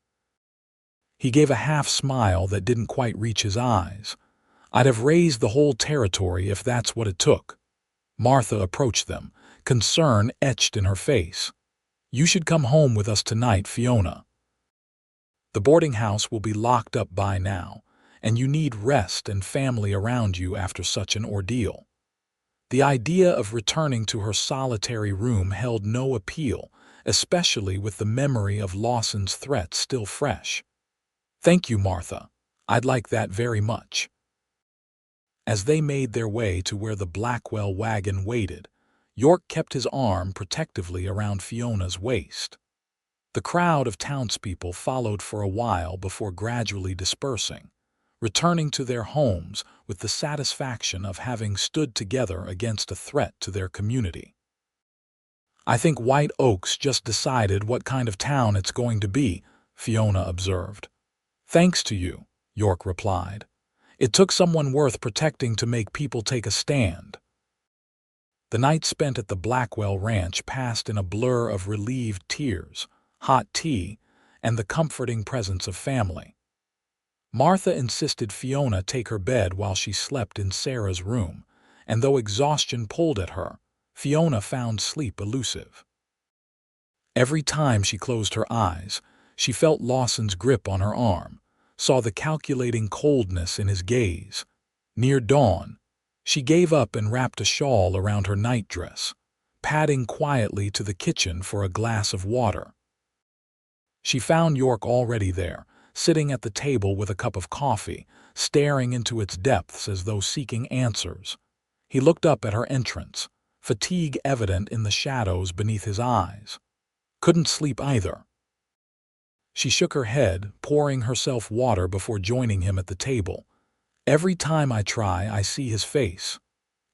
He gave a half smile that didn't quite reach his eyes. I'd have raised the whole territory if that's what it took. Martha approached them, concern etched in her face. You should come home with us tonight, Fiona. The boarding house will be locked up by now, and you need rest and family around you after such an ordeal. The idea of returning to her solitary room held no appeal, especially with the memory of Lawson's threat still fresh. Thank you, Martha. I'd like that very much. As they made their way to where the Blackwell wagon waited, Yorke kept his arm protectively around Fiona's waist. The crowd of townspeople followed for a while before gradually dispersing, returning to their homes with the satisfaction of having stood together against a threat to their community. I think White Oaks just decided what kind of town it's going to be, Fiona observed. Thanks to you, Yorke replied. It took someone worth protecting to make people take a stand. The night spent at the Blackwell ranch passed in a blur of relieved tears, hot tea, and the comforting presence of family. Martha insisted Fiona take her bed while she slept in Sarah's room, and though exhaustion pulled at her, Fiona found sleep elusive. Every time she closed her eyes, she felt Lawson's grip on her arm, saw the calculating coldness in his gaze. Near dawn, she gave up and wrapped a shawl around her nightdress, padding quietly to the kitchen for a glass of water. She found Yorke already there, sitting at the table with a cup of coffee, staring into its depths as though seeking answers. He looked up at her entrance, fatigue evident in the shadows beneath his eyes. Couldn't sleep either. She shook her head, pouring herself water before joining him at the table. Every time I try, I see his face.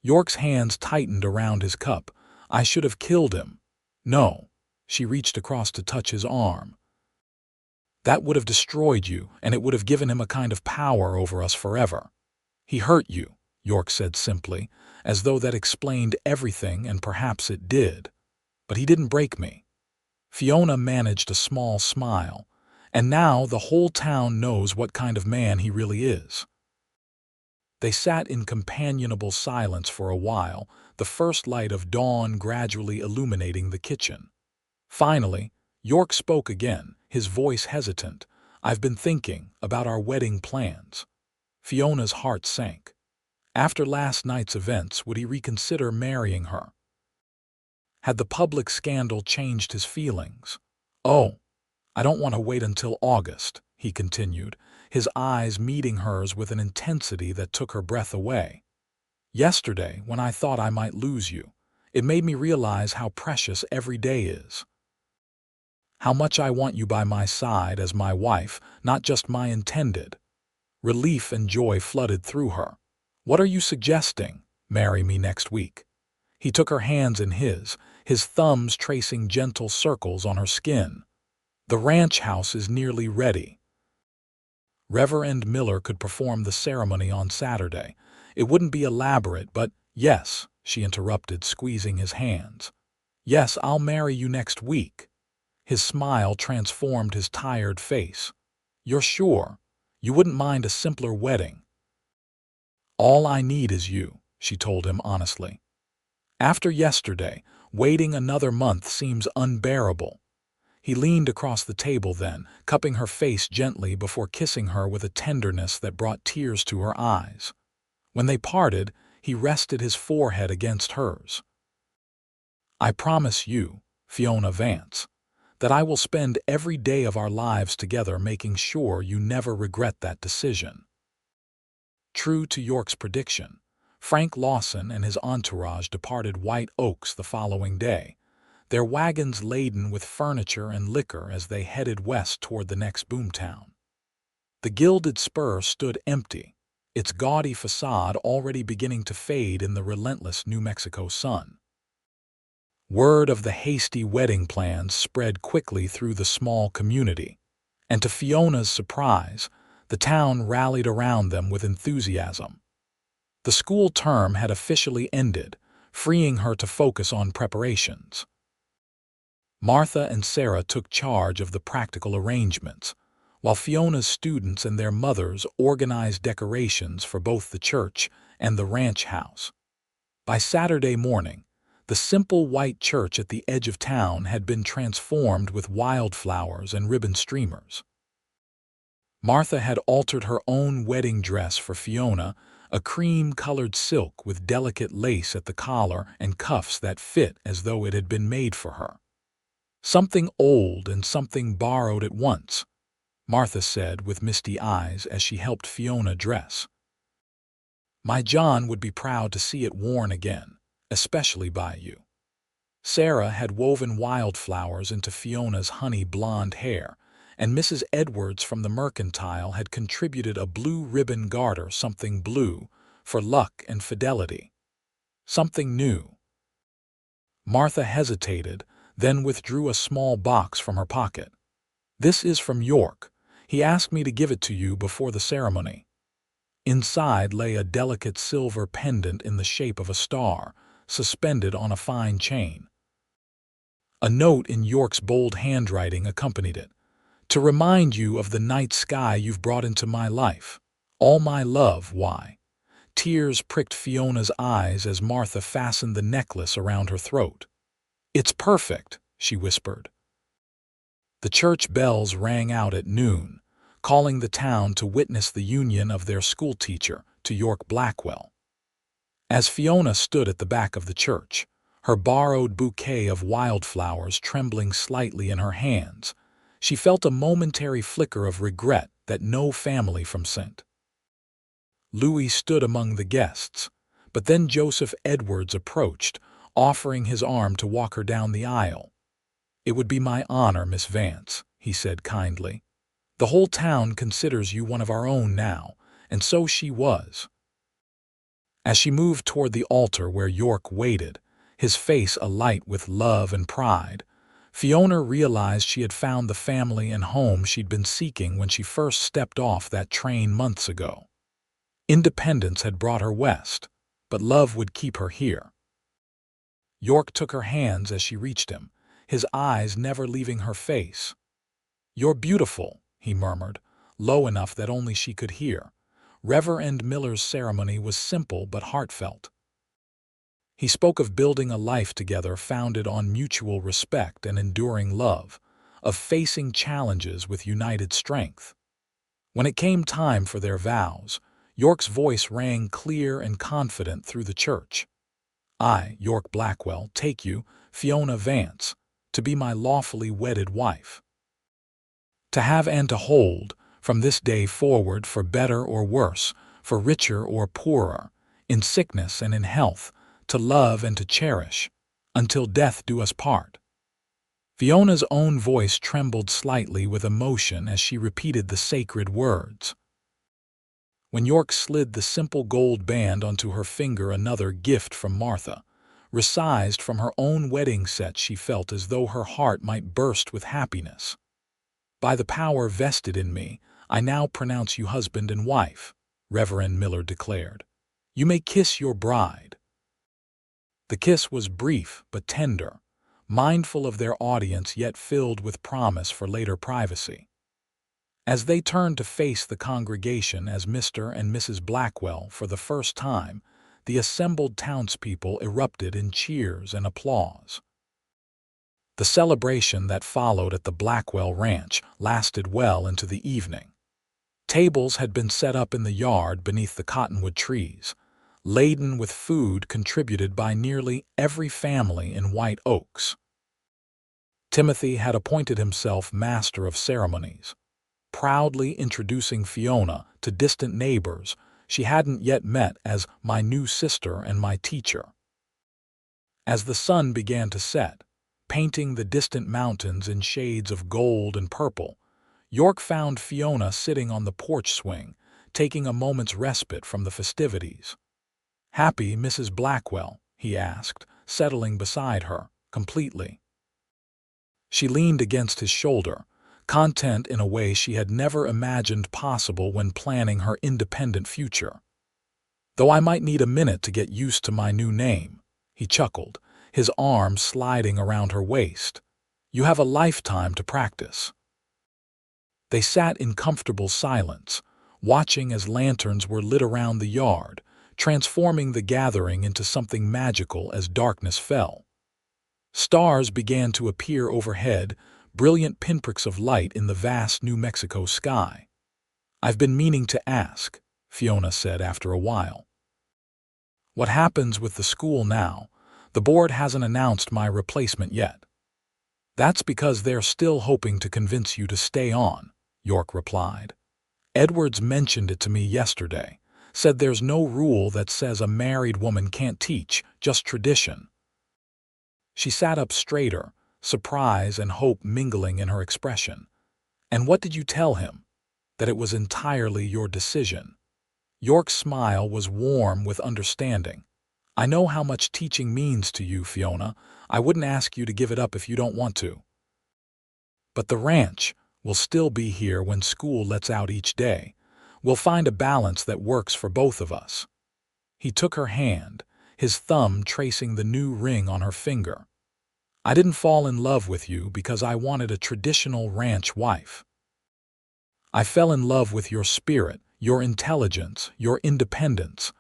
Yorke's hands tightened around his cup. I should have killed him. No. She reached across to touch his arm. That would have destroyed you, and it would have given him a kind of power over us forever. He hurt you, Yorke said simply, as though that explained everything, and perhaps it did. But he didn't break me. Fiona managed a small smile, and now the whole town knows what kind of man he really is. They sat in companionable silence for a while, the first light of dawn gradually illuminating the kitchen. Finally, Yorke spoke again, his voice hesitant. I've been thinking about our wedding plans. Fiona's heart sank. After last night's events, would he reconsider marrying her? Had the public scandal changed his feelings? Oh, I don't want to wait until August, he continued, his eyes meeting hers with an intensity that took her breath away. Yesterday, when I thought I might lose you, it made me realize how precious every day is. How much I want you by my side as my wife, not just my intended. Relief and joy flooded through her. What are you suggesting? Marry me next week. He took her hands in his thumbs tracing gentle circles on her skin. The ranch house is nearly ready. Reverend Miller could perform the ceremony on Saturday. It wouldn't be elaborate, but yes, she interrupted, squeezing his hands. Yes, I'll marry you next week. His smile transformed his tired face. You're sure? You wouldn't mind a simpler wedding? All I need is you, she told him honestly. After yesterday, waiting another month seems unbearable. He leaned across the table then, cupping her face gently before kissing her with a tenderness that brought tears to her eyes. When they parted, he rested his forehead against hers. I promise you, Fiona Vance, that I will spend every day of our lives together making sure you never regret that decision. True to Yorke's prediction, Frank Lawson and his entourage departed White Oaks the following day. their wagons laden with furniture and liquor as they headed west toward the next boomtown. The gilded spur stood empty, its gaudy facade already beginning to fade in the relentless New Mexico sun. Word of the hasty wedding plans spread quickly through the small community, and to Fiona's surprise, the town rallied around them with enthusiasm. The school term had officially ended, freeing her to focus on preparations. Martha and Sarah took charge of the practical arrangements, while Fiona's students and their mothers organized decorations for both the church and the ranch house. By Saturday morning, the simple white church at the edge of town had been transformed with wildflowers and ribbon streamers. Martha had altered her own wedding dress for Fiona, a cream-colored silk with delicate lace at the collar and cuffs that fit as though it had been made for her. "Something old and something borrowed at once," Martha said with misty eyes as she helped Fiona dress. "My John would be proud to see it worn again, especially by you." Sarah had woven wildflowers into Fiona's honey blonde hair, and Mrs. Edwards from the Mercantile had contributed a blue ribbon garter, something blue, for luck and fidelity. Something new. Martha hesitated, then withdrew a small box from her pocket. "This is from Yorke. He asked me to give it to you before the ceremony." Inside lay a delicate silver pendant in the shape of a star, suspended on a fine chain. A note in Yorke's bold handwriting accompanied it. "To remind you of the night sky you've brought into my life. All my love, why?" Tears pricked Fiona's eyes as Martha fastened the necklace around her throat. "It's perfect," she whispered. The church bells rang out at noon, calling the town to witness the union of their schoolteacher to Yorke Blackwell. As Fiona stood at the back of the church, her borrowed bouquet of wildflowers trembling slightly in her hands, she felt a momentary flicker of regret that no family from St. Louis stood among the guests, but then Joseph Edwards approached, offering his arm to walk her down the aisle. "It would be my honor, Miss Vance," he said kindly. "The whole town considers you one of our own now, and so she was." As she moved toward the altar where Yorke waited, his face alight with love and pride, Fiona realized she had found the family and home she'd been seeking when she first stepped off that train months ago. Independence had brought her west, but love would keep her here. Yorke took her hands as she reached him, his eyes never leaving her face. "You're beautiful," he murmured, low enough that only she could hear. Reverend Miller's ceremony was simple but heartfelt. He spoke of building a life together founded on mutual respect and enduring love, of facing challenges with united strength. When it came time for their vows, Yorke's voice rang clear and confident through the church. "I, Yorke Blackwell, take you, Fiona Vance, to be my lawfully wedded wife. To have and to hold, from this day forward, for better or worse, for richer or poorer, in sickness and in health, to love and to cherish, until death do us part." Fiona's own voice trembled slightly with emotion as she repeated the sacred words. When Yorke slid the simple gold band onto her finger, another gift from Martha, resized from her own wedding set, she felt as though her heart might burst with happiness. "By the power vested in me, I now pronounce you husband and wife," Reverend Miller declared. "You may kiss your bride." The kiss was brief but tender, mindful of their audience yet filled with promise for later privacy. As they turned to face the congregation as Mr. and Mrs. Blackwell for the first time, the assembled townspeople erupted in cheers and applause. The celebration that followed at the Blackwell Ranch lasted well into the evening. Tables had been set up in the yard beneath the cottonwood trees, laden with food contributed by nearly every family in White Oaks. Timothy had appointed himself master of ceremonies, proudly introducing Fiona to distant neighbors she hadn't yet met as "my new sister and my teacher." As the sun began to set, painting the distant mountains in shades of gold and purple. Yorke found Fiona sitting on the porch swing, taking a moment's respite from the festivities. "Happy, Mrs. Blackwell?" he asked, settling beside her, completely. She leaned against his shoulder, content in a way she had never imagined possible when planning her independent future. "Though I might need a minute to get used to my new name," he chuckled, his arm sliding around her waist. "You have a lifetime to practice." They sat in comfortable silence, watching as lanterns were lit around the yard, transforming the gathering into something magical as darkness fell. Stars began to appear overhead, brilliant pinpricks of light in the vast New Mexico sky. "I've been meaning to ask," Fiona said after a while. "What happens with the school now? The board hasn't announced my replacement yet." "That's because they're still hoping to convince you to stay on," Yorke replied. "Edwards mentioned it to me yesterday, said there's no rule that says a married woman can't teach, just tradition." She sat up straighter, surprise and hope mingling in her expression. "And what did you tell him? That it was entirely your decision?" Yorke's smile was warm with understanding. "I know how much teaching means to you, Fiona. I wouldn't ask you to give it up if you don't want to. But the ranch will still be here when school lets out each day. We'll find a balance that works for both of us." He took her hand, his thumb tracing the new ring on her finger. "I didn't fall in love with you because I wanted a traditional ranch wife. I fell in love with your spirit, your intelligence, your independence."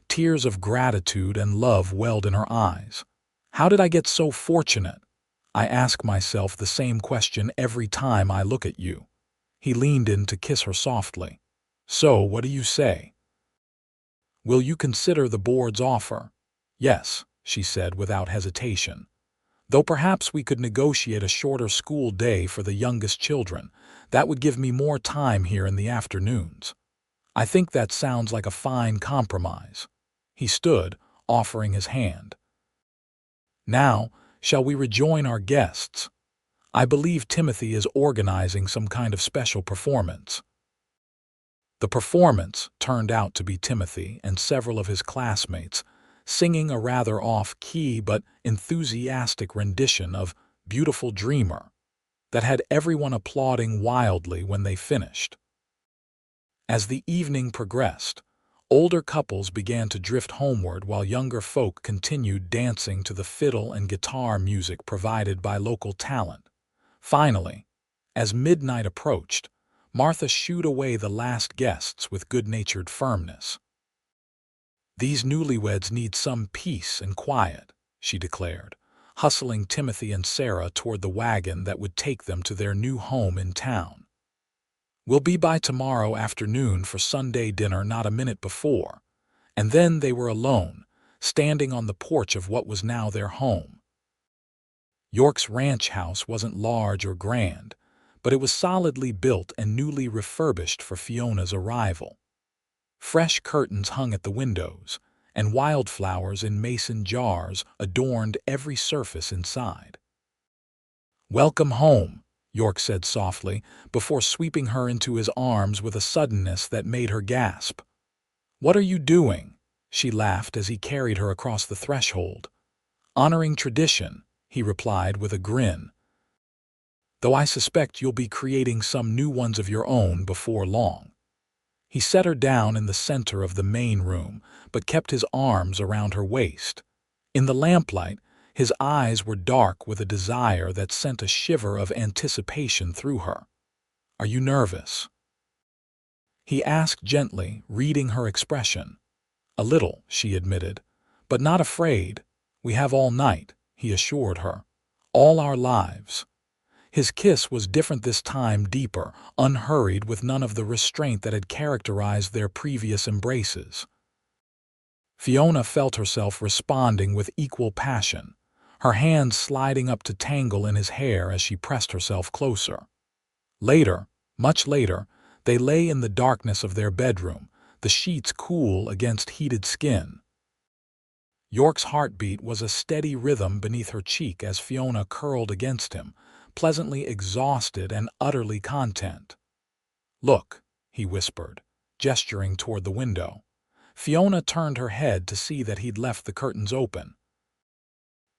Tears of gratitude and love welled in her eyes. "How did I get so fortunate? I ask myself the same question every time I look at you." He leaned in to kiss her softly. "So, what do you say? Will you consider the board's offer?" "Yes," she said without hesitation. "Though perhaps we could negotiate a shorter school day for the youngest children. That would give me more time here in the afternoons." "I think that sounds like a fine compromise." He stood, offering his hand. "Now, shall we rejoin our guests? I believe Timothy is organizing some kind of special performance." The performance turned out to be Timothy and several of his classmates, singing a rather off-key but enthusiastic rendition of "Beautiful Dreamer" that had everyone applauding wildly when they finished. As the evening progressed, older couples began to drift homeward while younger folk continued dancing to the fiddle and guitar music provided by local talent. Finally, as midnight approached, Martha shooed away the last guests with good-natured firmness. "These newlyweds need some peace and quiet," she declared, hustling Timothy and Sarah toward the wagon that would take them to their new home in town. "We'll be by tomorrow afternoon for Sunday dinner, not a minute before." And then they were alone, standing on the porch of what was now their home. Yorke's ranch house wasn't large or grand, but it was solidly built and newly refurbished for Fiona's arrival. Fresh curtains hung at the windows, and wildflowers in mason jars adorned every surface inside. "Welcome home," Yorke said softly, before sweeping her into his arms with a suddenness that made her gasp. "What are you doing?" she laughed as he carried her across the threshold. "Honoring tradition," he replied with a grin. "Though I suspect you'll be creating some new ones of your own before long." He set her down in the center of the main room, but kept his arms around her waist. In the lamplight, his eyes were dark with a desire that sent a shiver of anticipation through her. "Are you nervous?" he asked gently, reading her expression. "A little," she admitted, "but not afraid. We have all night," he assured her. "All our lives." His kiss was different this time, deeper, unhurried, with none of the restraint that had characterized their previous embraces. Fiona felt herself responding with equal passion, her hands sliding up to tangle in his hair as she pressed herself closer. Later, much later, they lay in the darkness of their bedroom, the sheets cool against heated skin. Yorke's heartbeat was a steady rhythm beneath her cheek as Fiona curled against him, pleasantly exhausted and utterly content. "Look," he whispered, gesturing toward the window. Fiona turned her head to see that he'd left the curtains open.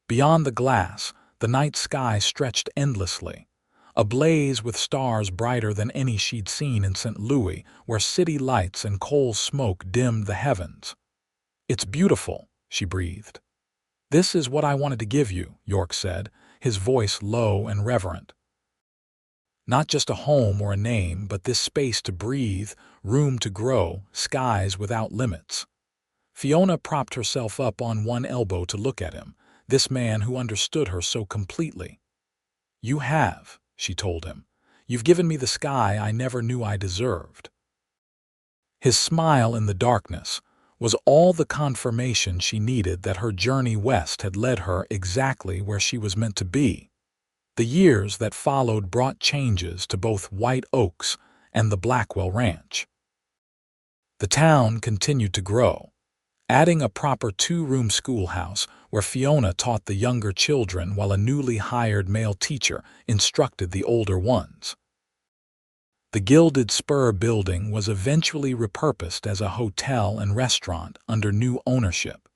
Beyond the glass, the night sky stretched endlessly, ablaze with stars brighter than any she'd seen in St. Louis, where city lights and coal smoke dimmed the heavens. "It's beautiful," she breathed. "This is what I wanted to give you," Yorke said, his voice low and reverent. "Not just a home or a name, but this space to breathe, room to grow, skies without limits." Fiona propped herself up on one elbow to look at him, this man who understood her so completely. "You have," she told him. "You've given me the sky I never knew I deserved." His smile in the darkness was all the confirmation she needed that her journey west had led her exactly where she was meant to be. The years that followed brought changes to both White Oaks and the Blackwell Ranch. The town continued to grow, adding a proper 2-room schoolhouse where Fiona taught the younger children while a newly hired male teacher instructed the older ones. The Gilded Spur building was eventually repurposed as a hotel and restaurant under new ownership,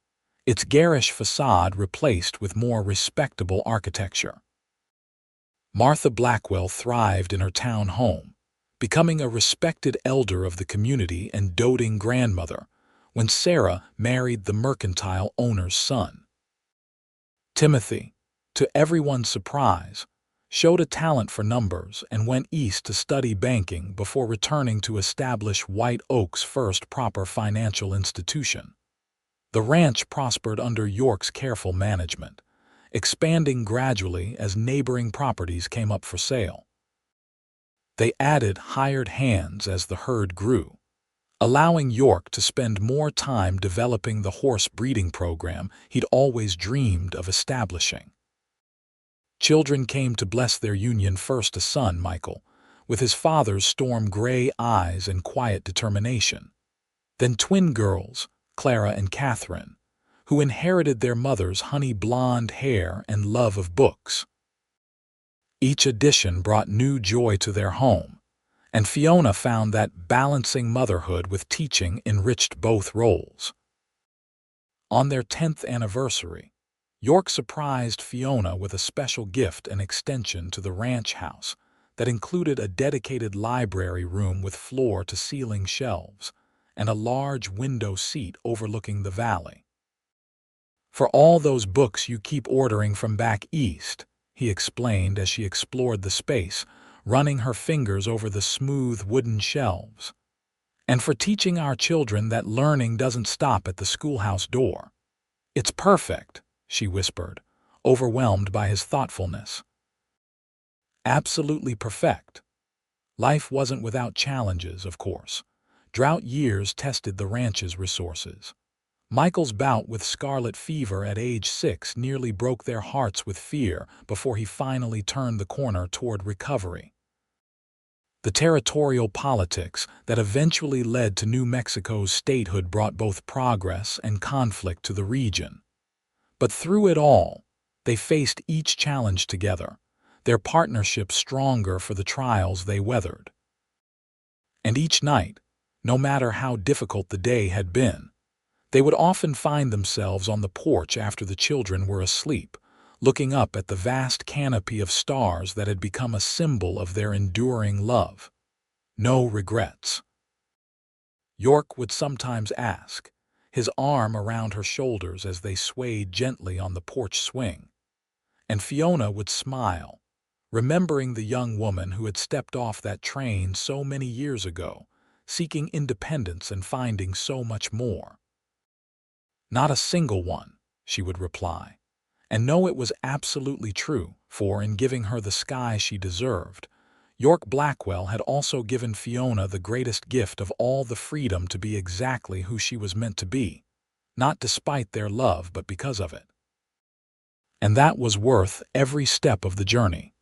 its garish facade replaced with more respectable architecture. Martha Blackwell thrived in her town home, becoming a respected elder of the community and doting grandmother when Sarah married the mercantile owner's son. Timothy, to everyone's surprise, showed a talent for numbers and went east to study banking before returning to establish White Oak's first proper financial institution. The ranch prospered under Yorke's careful management, expanding gradually as neighboring properties came up for sale. They added hired hands as the herd grew, allowing Yorke to spend more time developing the horse breeding program he'd always dreamed of establishing. Children came to bless their union, first a son, Michael, with his father's storm-gray eyes and quiet determination. Then twin girls, Clara and Catherine, who inherited their mother's honey-blonde hair and love of books. Each addition brought new joy to their home, and Fiona found that balancing motherhood with teaching enriched both roles. On their 10th anniversary, Yorke surprised Fiona with a special gift and extension to the ranch house that included a dedicated library room with floor-to-ceiling shelves and a large window seat overlooking the valley. "For all those books you keep ordering from back east," he explained as she explored the space, running her fingers over the smooth wooden shelves. "And for teaching our children that learning doesn't stop at the schoolhouse door." "It's perfect," she whispered, overwhelmed by his thoughtfulness. Absolutely perfect. Life wasn't without challenges, of course. Drought years tested the ranch's resources. Michael's bout with scarlet fever at age 6 nearly broke their hearts with fear before he finally turned the corner toward recovery. The territorial politics that eventually led to New Mexico's statehood brought both progress and conflict to the region. But through it all, they faced each challenge together, their partnership stronger for the trials they weathered. And each night, no matter how difficult the day had been, they would often find themselves on the porch after the children were asleep, looking up at the vast canopy of stars that had become a symbol of their enduring love. No regrets. Yorke would sometimes ask, his arm around her shoulders as they swayed gently on the porch swing. And Fiona would smile, remembering the young woman who had stepped off that train so many years ago, seeking independence and finding so much more. "Not a single one," she would reply, and know it was absolutely true, for in giving her the sky she deserved, Yorke Blackwell had also given Fiona the greatest gift of all, the freedom to be exactly who she was meant to be, not despite their love but because of it. And that was worth every step of the journey.